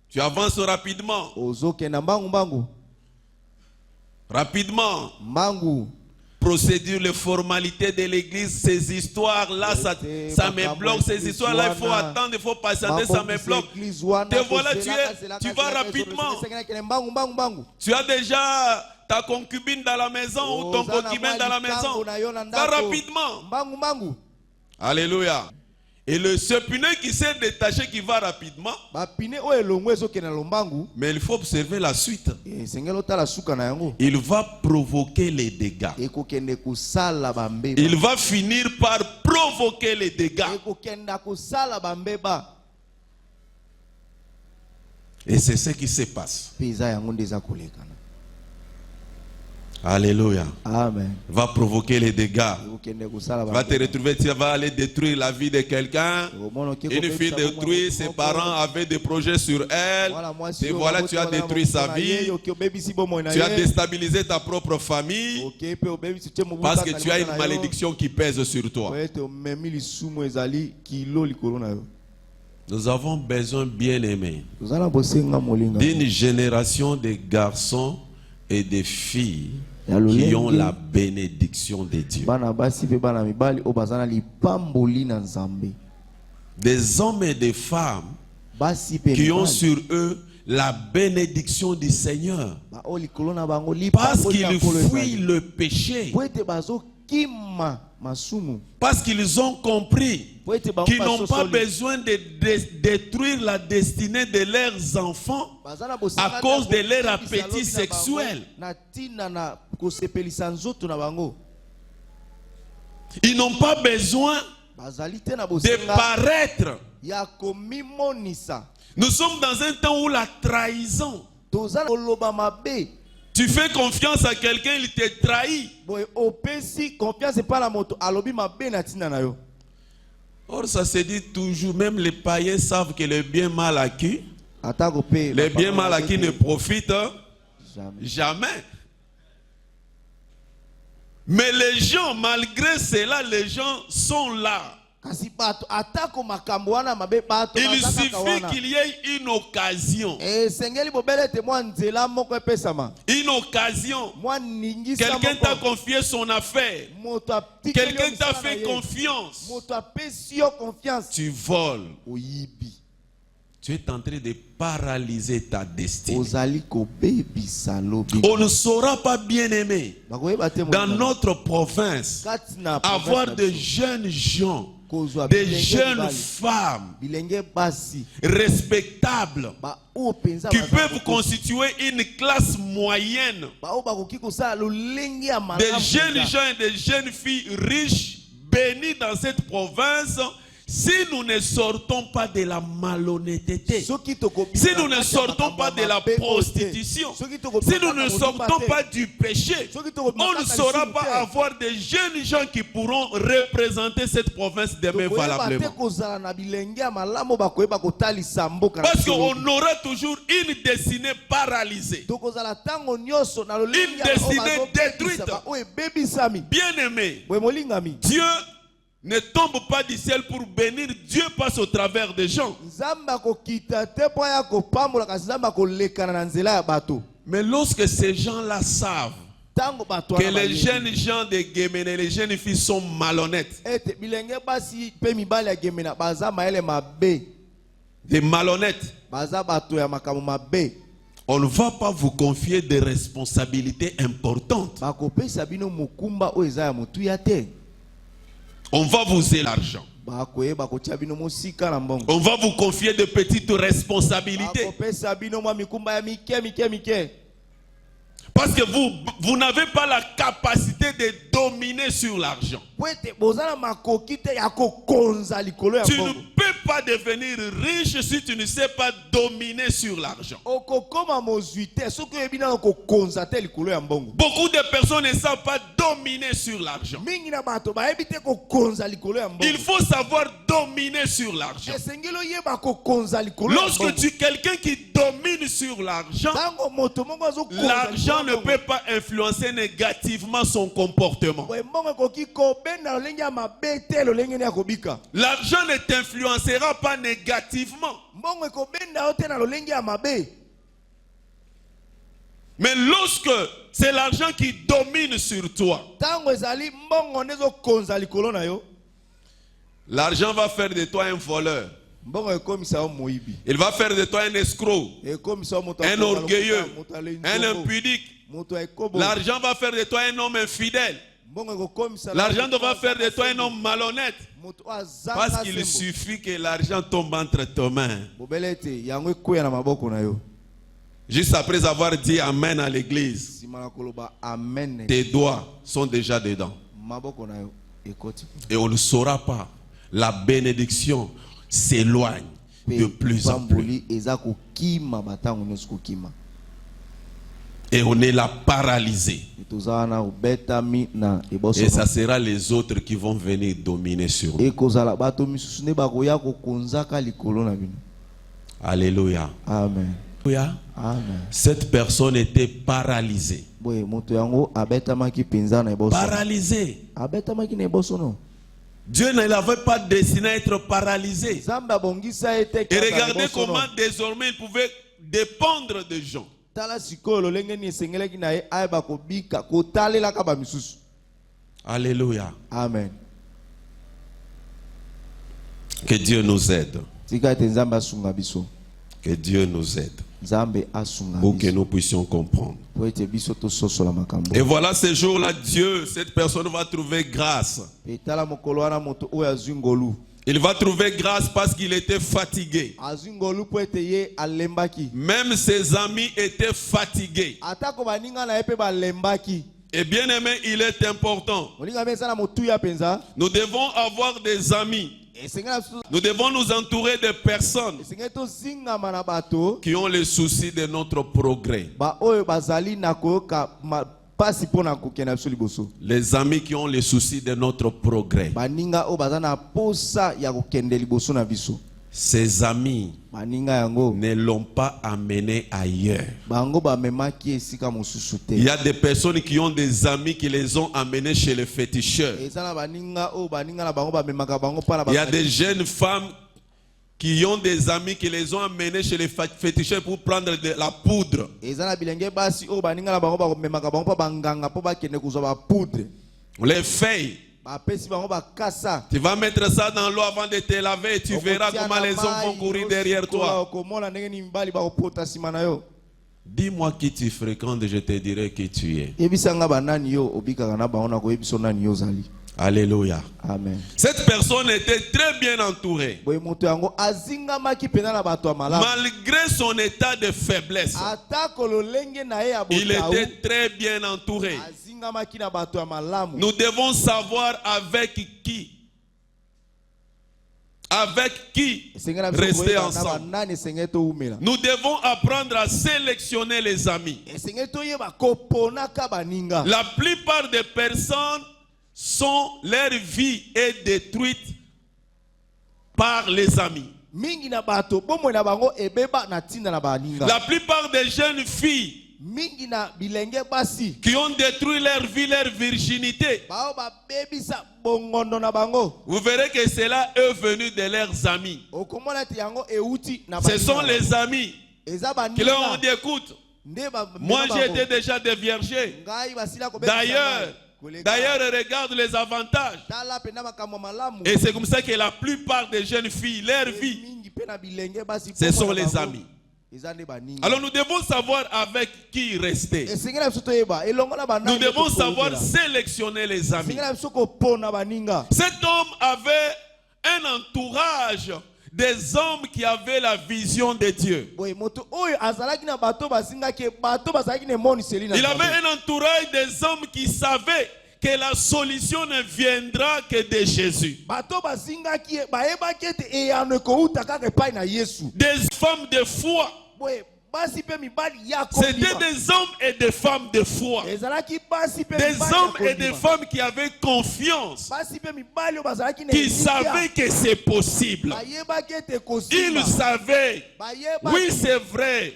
Tu avances rapidement. Rapidement. Procédure, les formalités de l'église, ces histoires-là, ça me bloque. Ces histoires-là, il faut attendre, il faut patienter, ça me bloque. Te voilà, tu vas rapidement. Tu as déjà ta concubine dans la maison ou ton concubin dans la maison. Va rapidement. Alléluia. Et ce pneu qui s'est détaché, qui va rapidement, mais il faut observer la suite. Il va provoquer les dégâts. Il va finir par provoquer les dégâts. Et c'est ce qui se passe. Alléluia. Amen. Va provoquer les dégâts. Va te retrouver, tu vas aller détruire la vie de quelqu'un. Une fille détruite, ses parents avaient des projets sur elle. Et voilà, tu as détruit sa vie. Tu as déstabilisé ta propre famille. Parce que tu as une malédiction qui pèse sur toi. Nous avons besoin, bien aimés, d'une génération de garçons et de filles qui ont la bénédiction de Dieu. Des hommes et des femmes qui ont sur eux la bénédiction du Seigneur. Parce qu'ils fuient le péché. Parce qu'ils ont compris qu'ils n'ont pas besoin de détruire la destinée de leurs enfants à cause de leur appétit sexuel. Ils n'ont pas besoin de paraître. Nous sommes dans un temps où la trahison. Tu fais confiance à quelqu'un, il te trahit. Or, ça se dit toujours, même les païens savent que le bien mal acquis, les biens mal acquis ne profitent jamais. Mais les gens, malgré cela, les gens sont là. Il suffit qu'il y ait une occasion. Une occasion. Quelqu'un t'a confié son affaire. Quelqu'un t'a fait confiance. Tu voles. Tu es en train de paralyser ta destinée. On ne saura pas, bien aimé, dans notre province, avoir de jeunes gens, des jeunes femmes respectables qui peuvent constituer une classe moyenne, des jeunes gens et des jeunes filles riches, bénis dans cette province. Si nous ne sortons pas de la malhonnêteté, si nous ne sortons pas de la prostitution, si nous ne sortons pas du péché, on ne saura pas avoir des jeunes gens qui pourront représenter cette province demain valablement. Parce qu'on aura toujours une destinée paralysée, une destinée détruite. Bien aimé, Dieu ne tombe pas du ciel pour bénir. Dieu passe au travers des gens. Mais lorsque ces gens-là savent que les jeunes gens de Guéméné, les jeunes filles sont malhonnêtes, des malhonnêtes, on ne va pas vous confier des responsabilités importantes. On va vous aider l'argent. On va vous confier de petites responsabilités. Parce que vous n'avez pas la capacité de dominer sur l'argent. Po ete bozana makoki te ya kokonza likolo ya Tu ne mbongo. peux pas devenir riche si tu ne sais pas dominer sur l'argent. Okokoma mozwi te soki oyebi nano kokonza te likolo ya mbongo. Beaucoup de personnes ne savent pas dominer sur l'argent. Mingi na bato bayebi te kokonza likolo ya mbongo. Il faut savoir dominer sur l'argent. Esengeli oyeba kokonza likolo ya mbongo. Lorsque tu es quelqu'un qui domine sur l'argent, Tango moto mongo azokonza l'argent ne likolo ya peut pas influencer négativement son comportement. mbongo. Mbongo ekoki kobenda lolenge ya mabe te lolenge ni ya kobika. L'argent ne t'influencera pas négativement. Mbongo ekobenda yo te na lolenge ya mabe. Mais lorsque c'est l'argent qui domine sur toi, Tango ezali mbongo nde ezokonza likolo na yo. l'argent va faire de toi un voleur. Mbongo ekomisa yo moyibi. Il va faire de toi un escroc, Ekomisa yo moto un orgueilleux, un impudique. impudique. Moto ekobo. L'argent va faire de toi un homme infidèle. Mbongo ekokomisa. L'argent va faire de toi un homme malhonnête. Moto azanga Parce qu'il suffit que l'argent tombe entre tes mains. Bobelete yango ekoya na maboko na yo. Juste après avoir dit Amen à l'église, Simana koloba amen. tes doigts sont déjà dedans. Maboko na yo ekoti. Et on ne saura pas. La bénédiction s'éloigne de plus en plus. Ezako kima batango nyonso kokima. Et on est là paralysé. Tozana obetami na eboso. Et ça sera les autres qui vont venir dominer sur nous. Ekozala bato misusu ne bakoya kokonzaka likolo na bino. Alléluia. Amen. Alléluia. Amen. Cette personne était paralysée. Boye moto yango abetamaki penza na eboso. Paralysée. Abetamaki na eboso no. Dieu ne l'avait pas destiné à être paralysé. Zamba bongisa ete. Et regardez comment désormais il pouvait dépendre de gens. Tala sikoyo lolenge ni esengelaki na ye ayeba kobika kotalelaka ba misusu. Alléluia. Amen. Que Dieu nous aide. Tika ete nzambe asunga biso. Que Dieu nous aide. Nzambe asunga Pour que biso. nous puissions comprendre. Po ete biso tososola makambo. Et voilà, ce jour-là, Dieu, cette personne va trouver grâce. Pe tala mokolo wana moto oyo azwi ngolu. Il va trouver grâce parce qu'il était fatigué. Azwi ngolu po ete ye alembaki. Même ses amis étaient fatigués. Atako baninga na ye pe balembaki. Et bien aimé, il est important. Molinga mesa na motuya penza. Nous devons avoir des amis. Nous devons nous entourer de personnes Esengeli tozingama na bato. qui ont le souci de notre progrès. Ba oyo bazali na koyoka pasi pona kokena biso liboso. Les amis qui ont le souci de notre progrès. Baninga oyo baza na posa ya kokende liboso na biso. Ces amis Baninga yango ne l'ont pas amené ailleurs. bango bamemaki esika mosusu te. Il y a des personnes qui ont des amis qui les ont amenés chez les féticheurs. Eza na baninga oyo baninga na bango bamemaka bango pa na Il y a des jeunes femmes qui ont des amis qui les ont amenés chez les féticheurs pour prendre de la poudre. Eza na bilenge basi oyo baninga na bango bamemaka bango pa banganga po bakende kozwa ba poudre. Les feuilles. Bapesi bango bakasa. Tu vas mettre ça dans l'eau avant de te laver et tu verras comment les hommes vont courir derrière toi. Okomona ndenge ni mbali bakopota sima na yo. Dis-moi qui tu fréquentes, je te dirai qui tu es. Yebisanga banani yo obikaka na bango na koyebiso nani yo zali. Alléluia. Amen. Cette personne était très bien entourée. Boye moto yango azingamaki pena na bato ya malamu. Malgré son état de faiblesse, Atako lolenge na ye ya il botaou. était très bien entouré. Azingamaki na bato ya malamu. Nous devons savoir avec qui rester ensemble. Nani esengeli toumela. Nous devons apprendre à sélectionner les amis. Esengeli toyeba koponaka baninga. La plupart des personnes leur vie est détruite par les amis. Mingi na bato bomoi na bango ebeba na tinda na baninga. La plupart des jeunes filles Mingi na bilenge basi qui ont détruit leur vie, leur virginité, bao babebisa bongondo na bango. vous verrez que cela est venu de leurs amis. Okomona ete yango euti na Ce sont les amis eza qui leur ont baninga. dit écoute, Nde ba moi j'étais déjà déviergé. ngai basila kobebisa. D'ailleurs, regarde les avantages. Tala pena makambo malamu. Et c'est comme ça que la plupart des jeunes filles, leur vie, Mingi pena bilenge basi ce sont pomona les bango. amis. Eza nde baninga. Alors nous devons savoir avec qui rester. Esengela biso toyeba elongo na bananga. Nous devons savoir sélectionner les amis. Esengela biso kopona baninga. Cet homme avait un entourage des hommes qui avaient la vision de Dieu. Boy moto oyo azalaki na bato bazingaki bato bazalaki ne moniseli na. Il avait un entourage des hommes qui savaient que la solution ne viendra que de Jésus. Des femmes de foi. C'était des hommes et des femmes de foi. Des hommes et des femmes qui avaient confiance, qui savaient que c'est possible. Ils savaient, oui c'est vrai,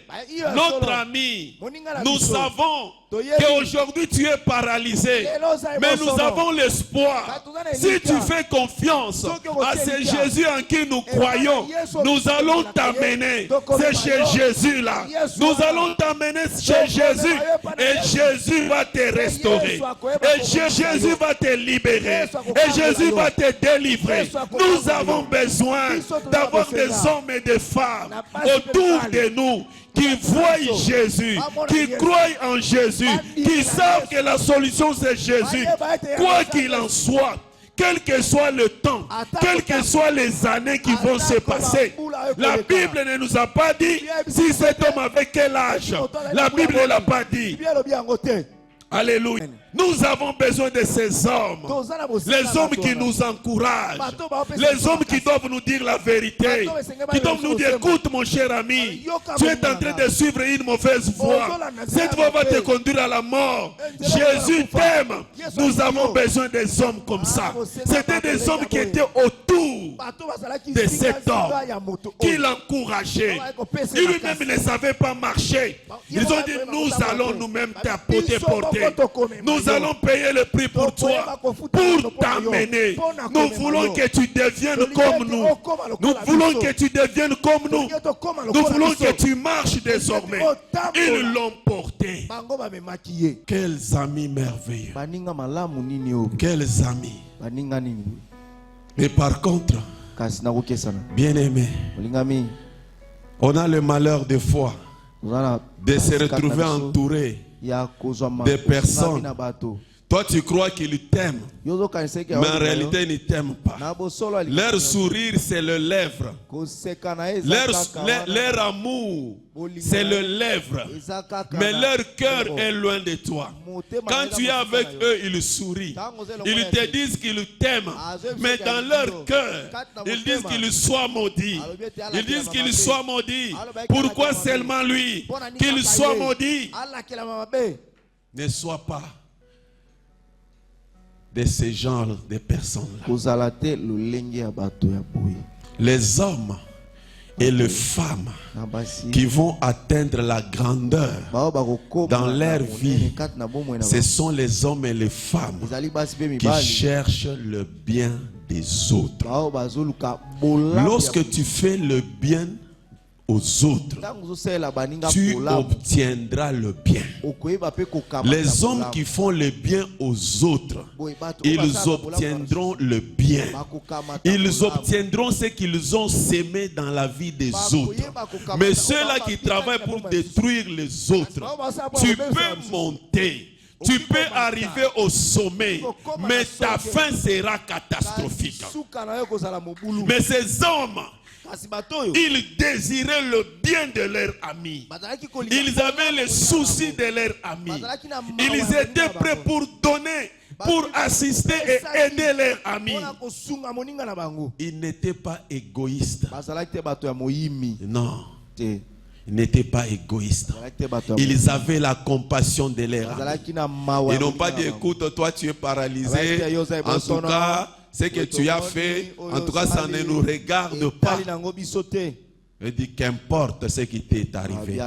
notre ami, nous savons qu'aujourd'hui tu es paralysé, mais nous avons l'espoir. Si tu fais confiance à ce Jésus en qui nous croyons, nous allons t'amener. C'est chez Jésus là. Nous allons t'amener chez Jésus et Jésus va te restaurer. Et Jésus va te libérer. Et Jésus va te délivrer. Nous avons besoin d'avoir des hommes et des femmes autour de nous qui voient Jésus, qui croient en Jésus, qui savent que la solution c'est Jésus. Quoi qu'il en soit, quel que soit le temps, quelles que soient les années qui vont se passer, la Bible ne nous a pas dit si cet homme avait quel âge. La Bible ne l'a pas dit. Alléluia. Nous avons besoin de ces hommes. Les hommes qui nous encouragent. Les hommes qui doivent nous dire la vérité. Qui doivent nous dire, écoute mon cher ami, tu es en train de suivre une mauvaise voie. Cette voie va te conduire à la mort. Jésus t'aime. Nous avons besoin des hommes comme ça. C'était des hommes qui étaient autour de cet homme, qui l'encourageaient. Lui-même ne savait pas marcher. Ils ont dit, nous allons nous-mêmes t'apporter. Nous allons payer le prix pour toi, pour t'amener. Nous voulons que tu deviennes comme nous. Nous voulons que tu deviennes comme nous. Nous voulons que tu marches désormais. Ils l'ont porté. Quels amis merveilleux. Quels amis. Et par contre, bien aimé, on a le malheur des fois de se retrouver entouré des personnes. Toi tu crois qu'ils t'aiment, mais en réalité ils ne t'aiment pas. Leur sourire c'est le lèvre. Leur amour c'est le lèvre. Mais leur cœur est loin de toi. Quand tu es avec eux, ils sourient. Ils te disent qu'ils t'aiment. Mais dans leur cœur, ils disent qu'il soit maudit. Ils disent qu'il soit maudit. Pourquoi seulement lui? Qu'il soit maudit. Ne sois pas de ce genre de personnes-là. Les hommes et les femmes qui vont atteindre la grandeur dans leur vie, ce sont les hommes et les femmes qui cherchent le bien des autres. Lorsque tu fais le bien aux autres, tu obtiendras le bien. Les hommes qui font le bien aux autres, ils obtiendront le bien. Ils obtiendront ce qu'ils ont sémé dans la vie des autres. Mais ceux-là qui travaillent pour détruire les autres, tu peux monter. Tu peux arriver au sommet, mais ta fin sera catastrophique. Mais ces hommes, ils désiraient le bien de leurs amis. Ils avaient le souci de leurs amis. Ils étaient prêts pour donner, pour assister et aider leurs amis. Ils n'étaient pas égoïstes. Non. Ils n'étaient pas égoïstes. Ils avaient la compassion de leurs amis. Ils n'ont pas dit, écoute, toi tu es paralysé. En tout cas, ce que tu as fait, en tout cas, ça ne nous regarde pas. Il dit qu'importe ce qui t'est arrivé,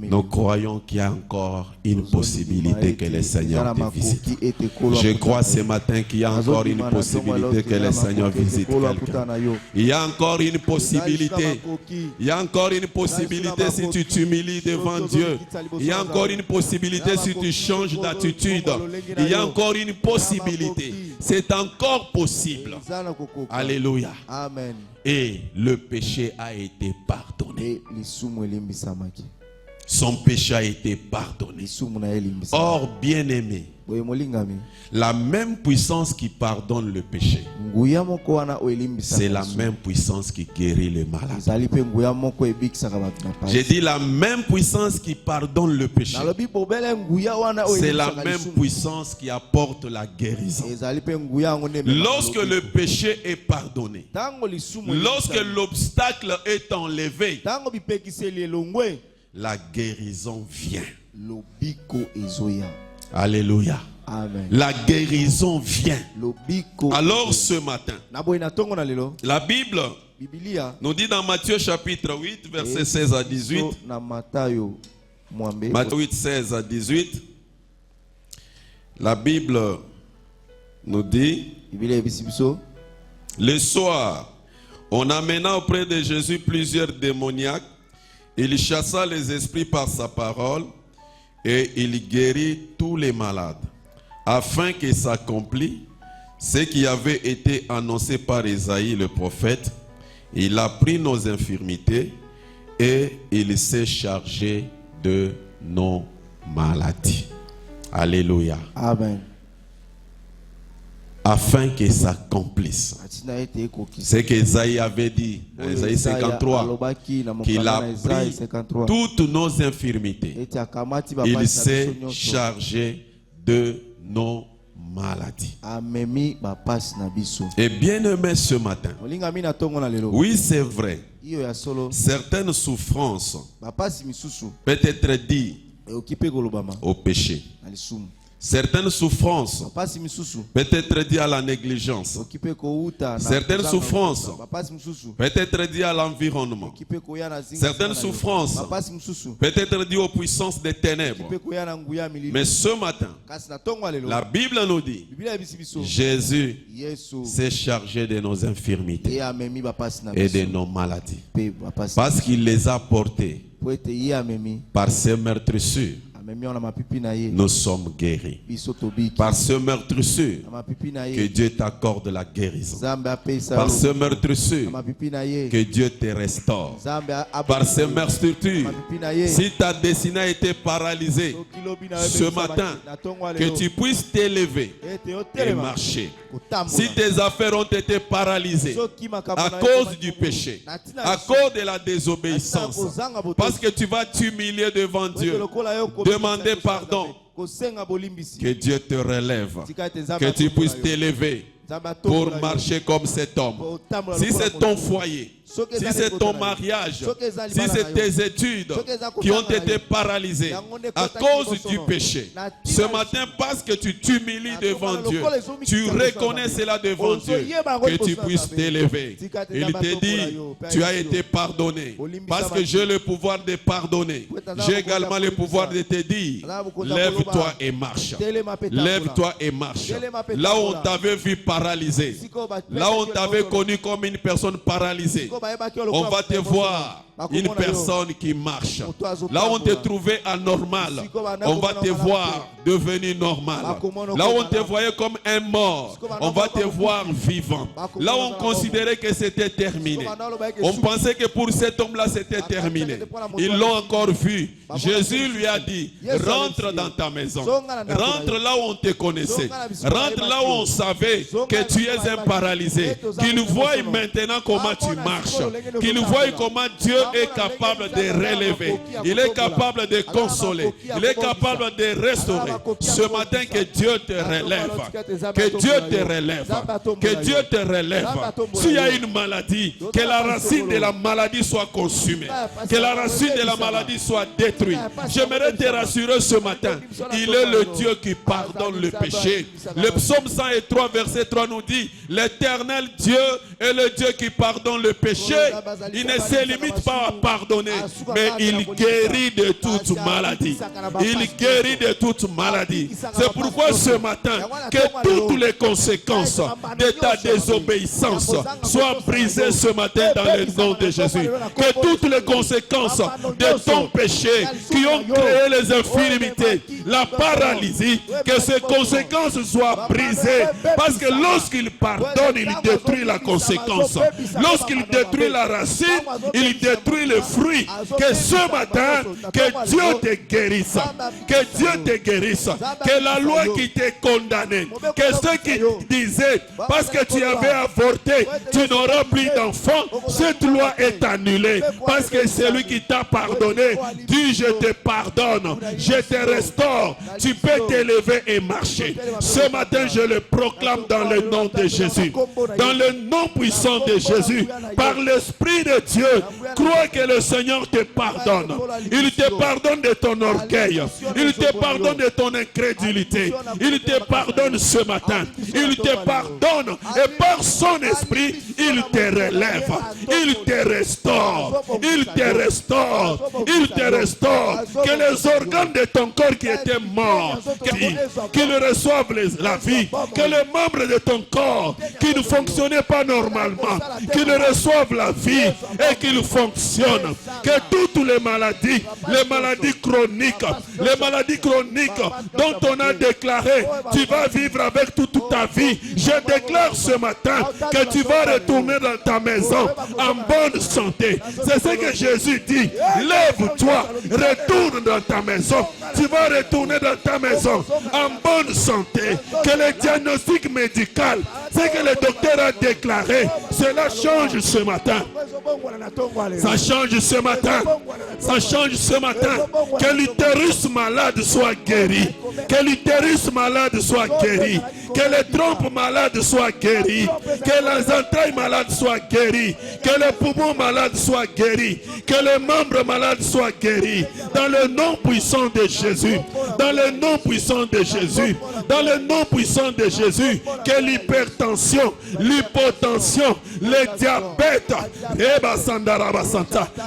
nous croyons qu'il y a encore une possibilité que le Seigneur te visite. Je crois ce matin qu'il y a encore une possibilité que le Seigneur visite quelqu'un. Il y a encore une possibilité. Il y a encore une possibilité si tu t'humilies devant Dieu. Il y a encore une possibilité si tu changes d'attitude. Il y a encore une possibilité. C'est encore possible. Alléluia. Amen. Et le péché a été pardonné. Son péché a été pardonné. Or, bien-aimé, la même puissance qui pardonne le péché C'est la même puissance qui guérit les malades. J'ai dit la même puissance qui pardonne le péché. C'est la même puissance qui apporte la guérison. Lorsque le péché est pardonné, lorsque l'obstacle est enlevé, la guérison vient. Alléluia. Amen. La guérison vient. Alors ce matin, la Bible nous dit dans Matthieu chapitre 8, verset 16 à 18. Matthieu 8, 16 à 18. La Bible nous dit: le soir, on amena auprès de Jésus plusieurs démoniaques. Il chassa les esprits par sa parole et il guérit tous les malades, afin que s'accomplisse ce qui avait été annoncé par Isaïe le prophète. Il a pris nos infirmités et il s'est chargé de nos maladies. Alléluia. Amen. Afin que s'accomplisse ce qu'Isaïe avait dit, Isaïe 53, qu'il a pris toutes nos infirmités. Il s'est chargé de nos maladies. Et bien aimé ce matin, oui c'est vrai, certaines souffrances peuvent être dites au péché. Certaines souffrances peuvent être dites à la négligence. Certaines souffrances peuvent être dites à l'environnement. Certaines souffrances peuvent être dites aux puissances des ténèbres. Mais ce matin, la Bible nous dit: Jésus s'est chargé de nos infirmités et de nos maladies, parce qu'il les a portées. Par ses meurtrissures, nous sommes guéris. Par ce meurtrissure, que Dieu t'accorde la guérison. Par ce meurtrissure, que Dieu te restaure. Par ce meurtrissure, si ta destinée a été paralysée, ce matin, que tu puisses t'élever et marcher. Si tes affaires ont été paralysées à cause du péché, à cause de la désobéissance, parce que tu vas t'humilier devant Dieu, demander pardon, que Dieu te relève, que tu puisses t'élever pour marcher comme cet homme. Si c'est ton foyer, si c'est ton mariage, si c'est tes études qui ont été paralysées à cause du péché, ce matin, parce que tu t'humilies devant Dieu, tu reconnais cela devant Dieu, que tu puisses t'élever. Il te dit: tu as été pardonné, parce que j'ai le pouvoir de pardonner. J'ai également le pouvoir de te dire: lève-toi et marche. Lève-toi et marche. Là où on t'avait vu paralysé, là où on t'avait connu comme une personne paralysée, on va te voir une personne qui marche. Là où on te trouvait anormal, on va te voir devenir normal. Là où on te voyait comme un mort, on va te voir vivant. Là où on considérait que c'était terminé, on pensait que pour cet homme-là c'était terminé, ils l'ont encore vu. Jésus lui a dit: rentre dans ta maison, rentre là où on te connaissait, rentre là où on savait que tu es un paralysé. Qu'il voie maintenant comment tu marches, qu'il voie comment Dieu est capable de relever, il est capable de consoler, il est capable de restaurer. Ce matin, que Dieu te relève, que Dieu te relève, que Dieu te relève. S'il y a une maladie, que la racine de la maladie soit consumée, que la racine de la maladie soit détruite. J'aimerais te rassurer ce matin: il est le Dieu qui pardonne le péché. Le psaume 103 verset 3 nous dit: l'Éternel Dieu est le Dieu qui pardonne le péché. Il ne se limite pas à pardonner, mais il guérit de toute maladie. Il guérit de toute maladie. C'est pourquoi ce matin, que toutes les conséquences de ta désobéissance soient brisées ce matin dans le nom de Jésus. Que toutes les conséquences de ton péché qui ont créé les infirmités, la paralysie, que ces conséquences soient brisées. Parce que lorsqu'il pardonne, il détruit la conséquence. conséquences. Lorsqu'il détruit la racine, il détruit le fruit. Que ce matin, que Dieu te guérisse. Que Dieu te guérisse. Que la loi qui t'est condamnée, que ceux qui disaient, parce que tu avais avorté, tu n'auras plus d'enfants, cette loi est annulée. Parce que c'est lui qui t'a pardonné. Dis, je te pardonne, je te restaure. Tu peux t'élever et marcher. Ce matin, je le proclame dans le nom de Jésus. Dans le nom puissant de Jésus, par l'Esprit de Dieu, crois que le Seigneur te pardonne. Il te pardonne de ton orgueil. Il te pardonne de ton incrédulité. Il te pardonne ce matin. Il te pardonne et par son esprit, il te relève. Il te restaure. Il te restaure. Il te restaure. Que les organes de ton corps qui étaient morts, qu'ils reçoivent la vie. Que les membres de ton corps qui ne fonctionnaient pas normalement, qu'ils reçoivent la vie et qu'ils fonctionnent. Que toutes les maladies chroniques dont on a déclaré, tu vas vivre avec toute ta vie. Je déclare ce matin que tu vas retourner dans ta maison en bonne santé. C'est ce que Jésus dit. Lève-toi, retourne dans ta maison. Tu vas retourner dans ta maison en bonne santé. Que le diagnostic médical, ce que le docteur a déclaré, cela change ce matin. Ça change ce matin. Ça change ce matin. Que l'utérus malade soit guéri. Que l'utérus malade soit guéri. Que les trompes malades soient guéries. Que les entrailles malades soient guéries. Que les poumons malades soient guéris. Que les membres malades soient guéris. Dans le nom puissant de Jésus. Dans le nom puissant de Jésus. Dans le nom puissant de Jésus. Que l'hypertension, l'hypotension, le diabète,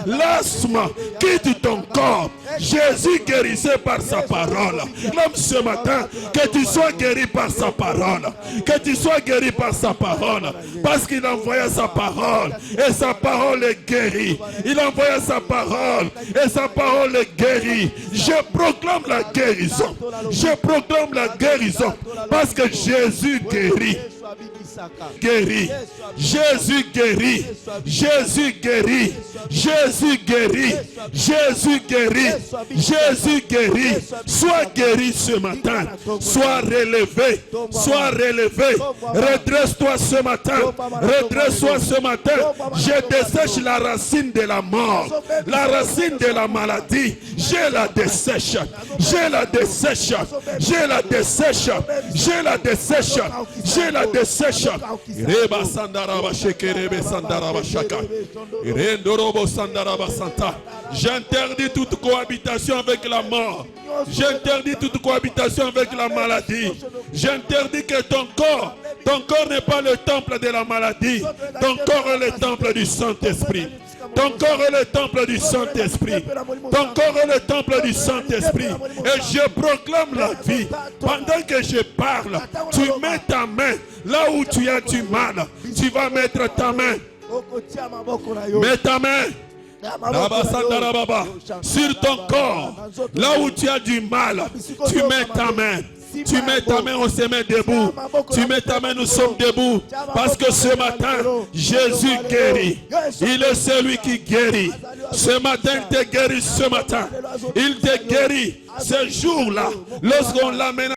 l'asthme quitte ton corps. Jésus guérissait par sa parole. Comme ce matin, que tu sois guéri par sa parole. Que tu sois guéri par sa parole. Parce qu'il envoya sa parole. Et sa parole est guérie. Il envoya sa parole. Et sa parole est guérie. Je proclame la guérison. Je proclame la guérison. Parce que Jésus guérit. Guérit. Jésus guérit. Jésus guérit. Jésus guérit. Jésus guérit. Jésus guérit. Sois guéri ce matin. Sois relevé. Sois relevé. Redresse-toi ce matin. Redresse-toi ce matin. Je dessèche la racine de la mort. La racine de la maladie. Je la dessèche. Je la dessèche. Je la dessèche. Je la dessèche. Je la dessèche. Reba sandaraba shekerebe sandaraba shaka. Rendorobo sandaraba santa. J'interdis toute cohabitation avec la mort. J'interdis toute cohabitation avec la maladie. J'interdis que ton corps n'est pas le temple de la maladie. Ton corps est le temple du Saint-Esprit. Ton corps est le temple du Saint-Esprit. Ton corps est le temple du Saint-Esprit. Et je proclame la vie. Pendant que je parle, tu mets ta main là où tu as du mal. Tu vas mettre ta main. Mets ta main. Sur ton corps, là où tu as du mal, tu mets ta main. Tu mets ta main, on se met debout. Tu mets ta main, nous sommes debout. Parce que ce matin, Jésus guérit. Il est celui qui guérit. Ce matin, il te guérit ce matin. Il te guérit ce jour-là. Lorsqu'on l'amène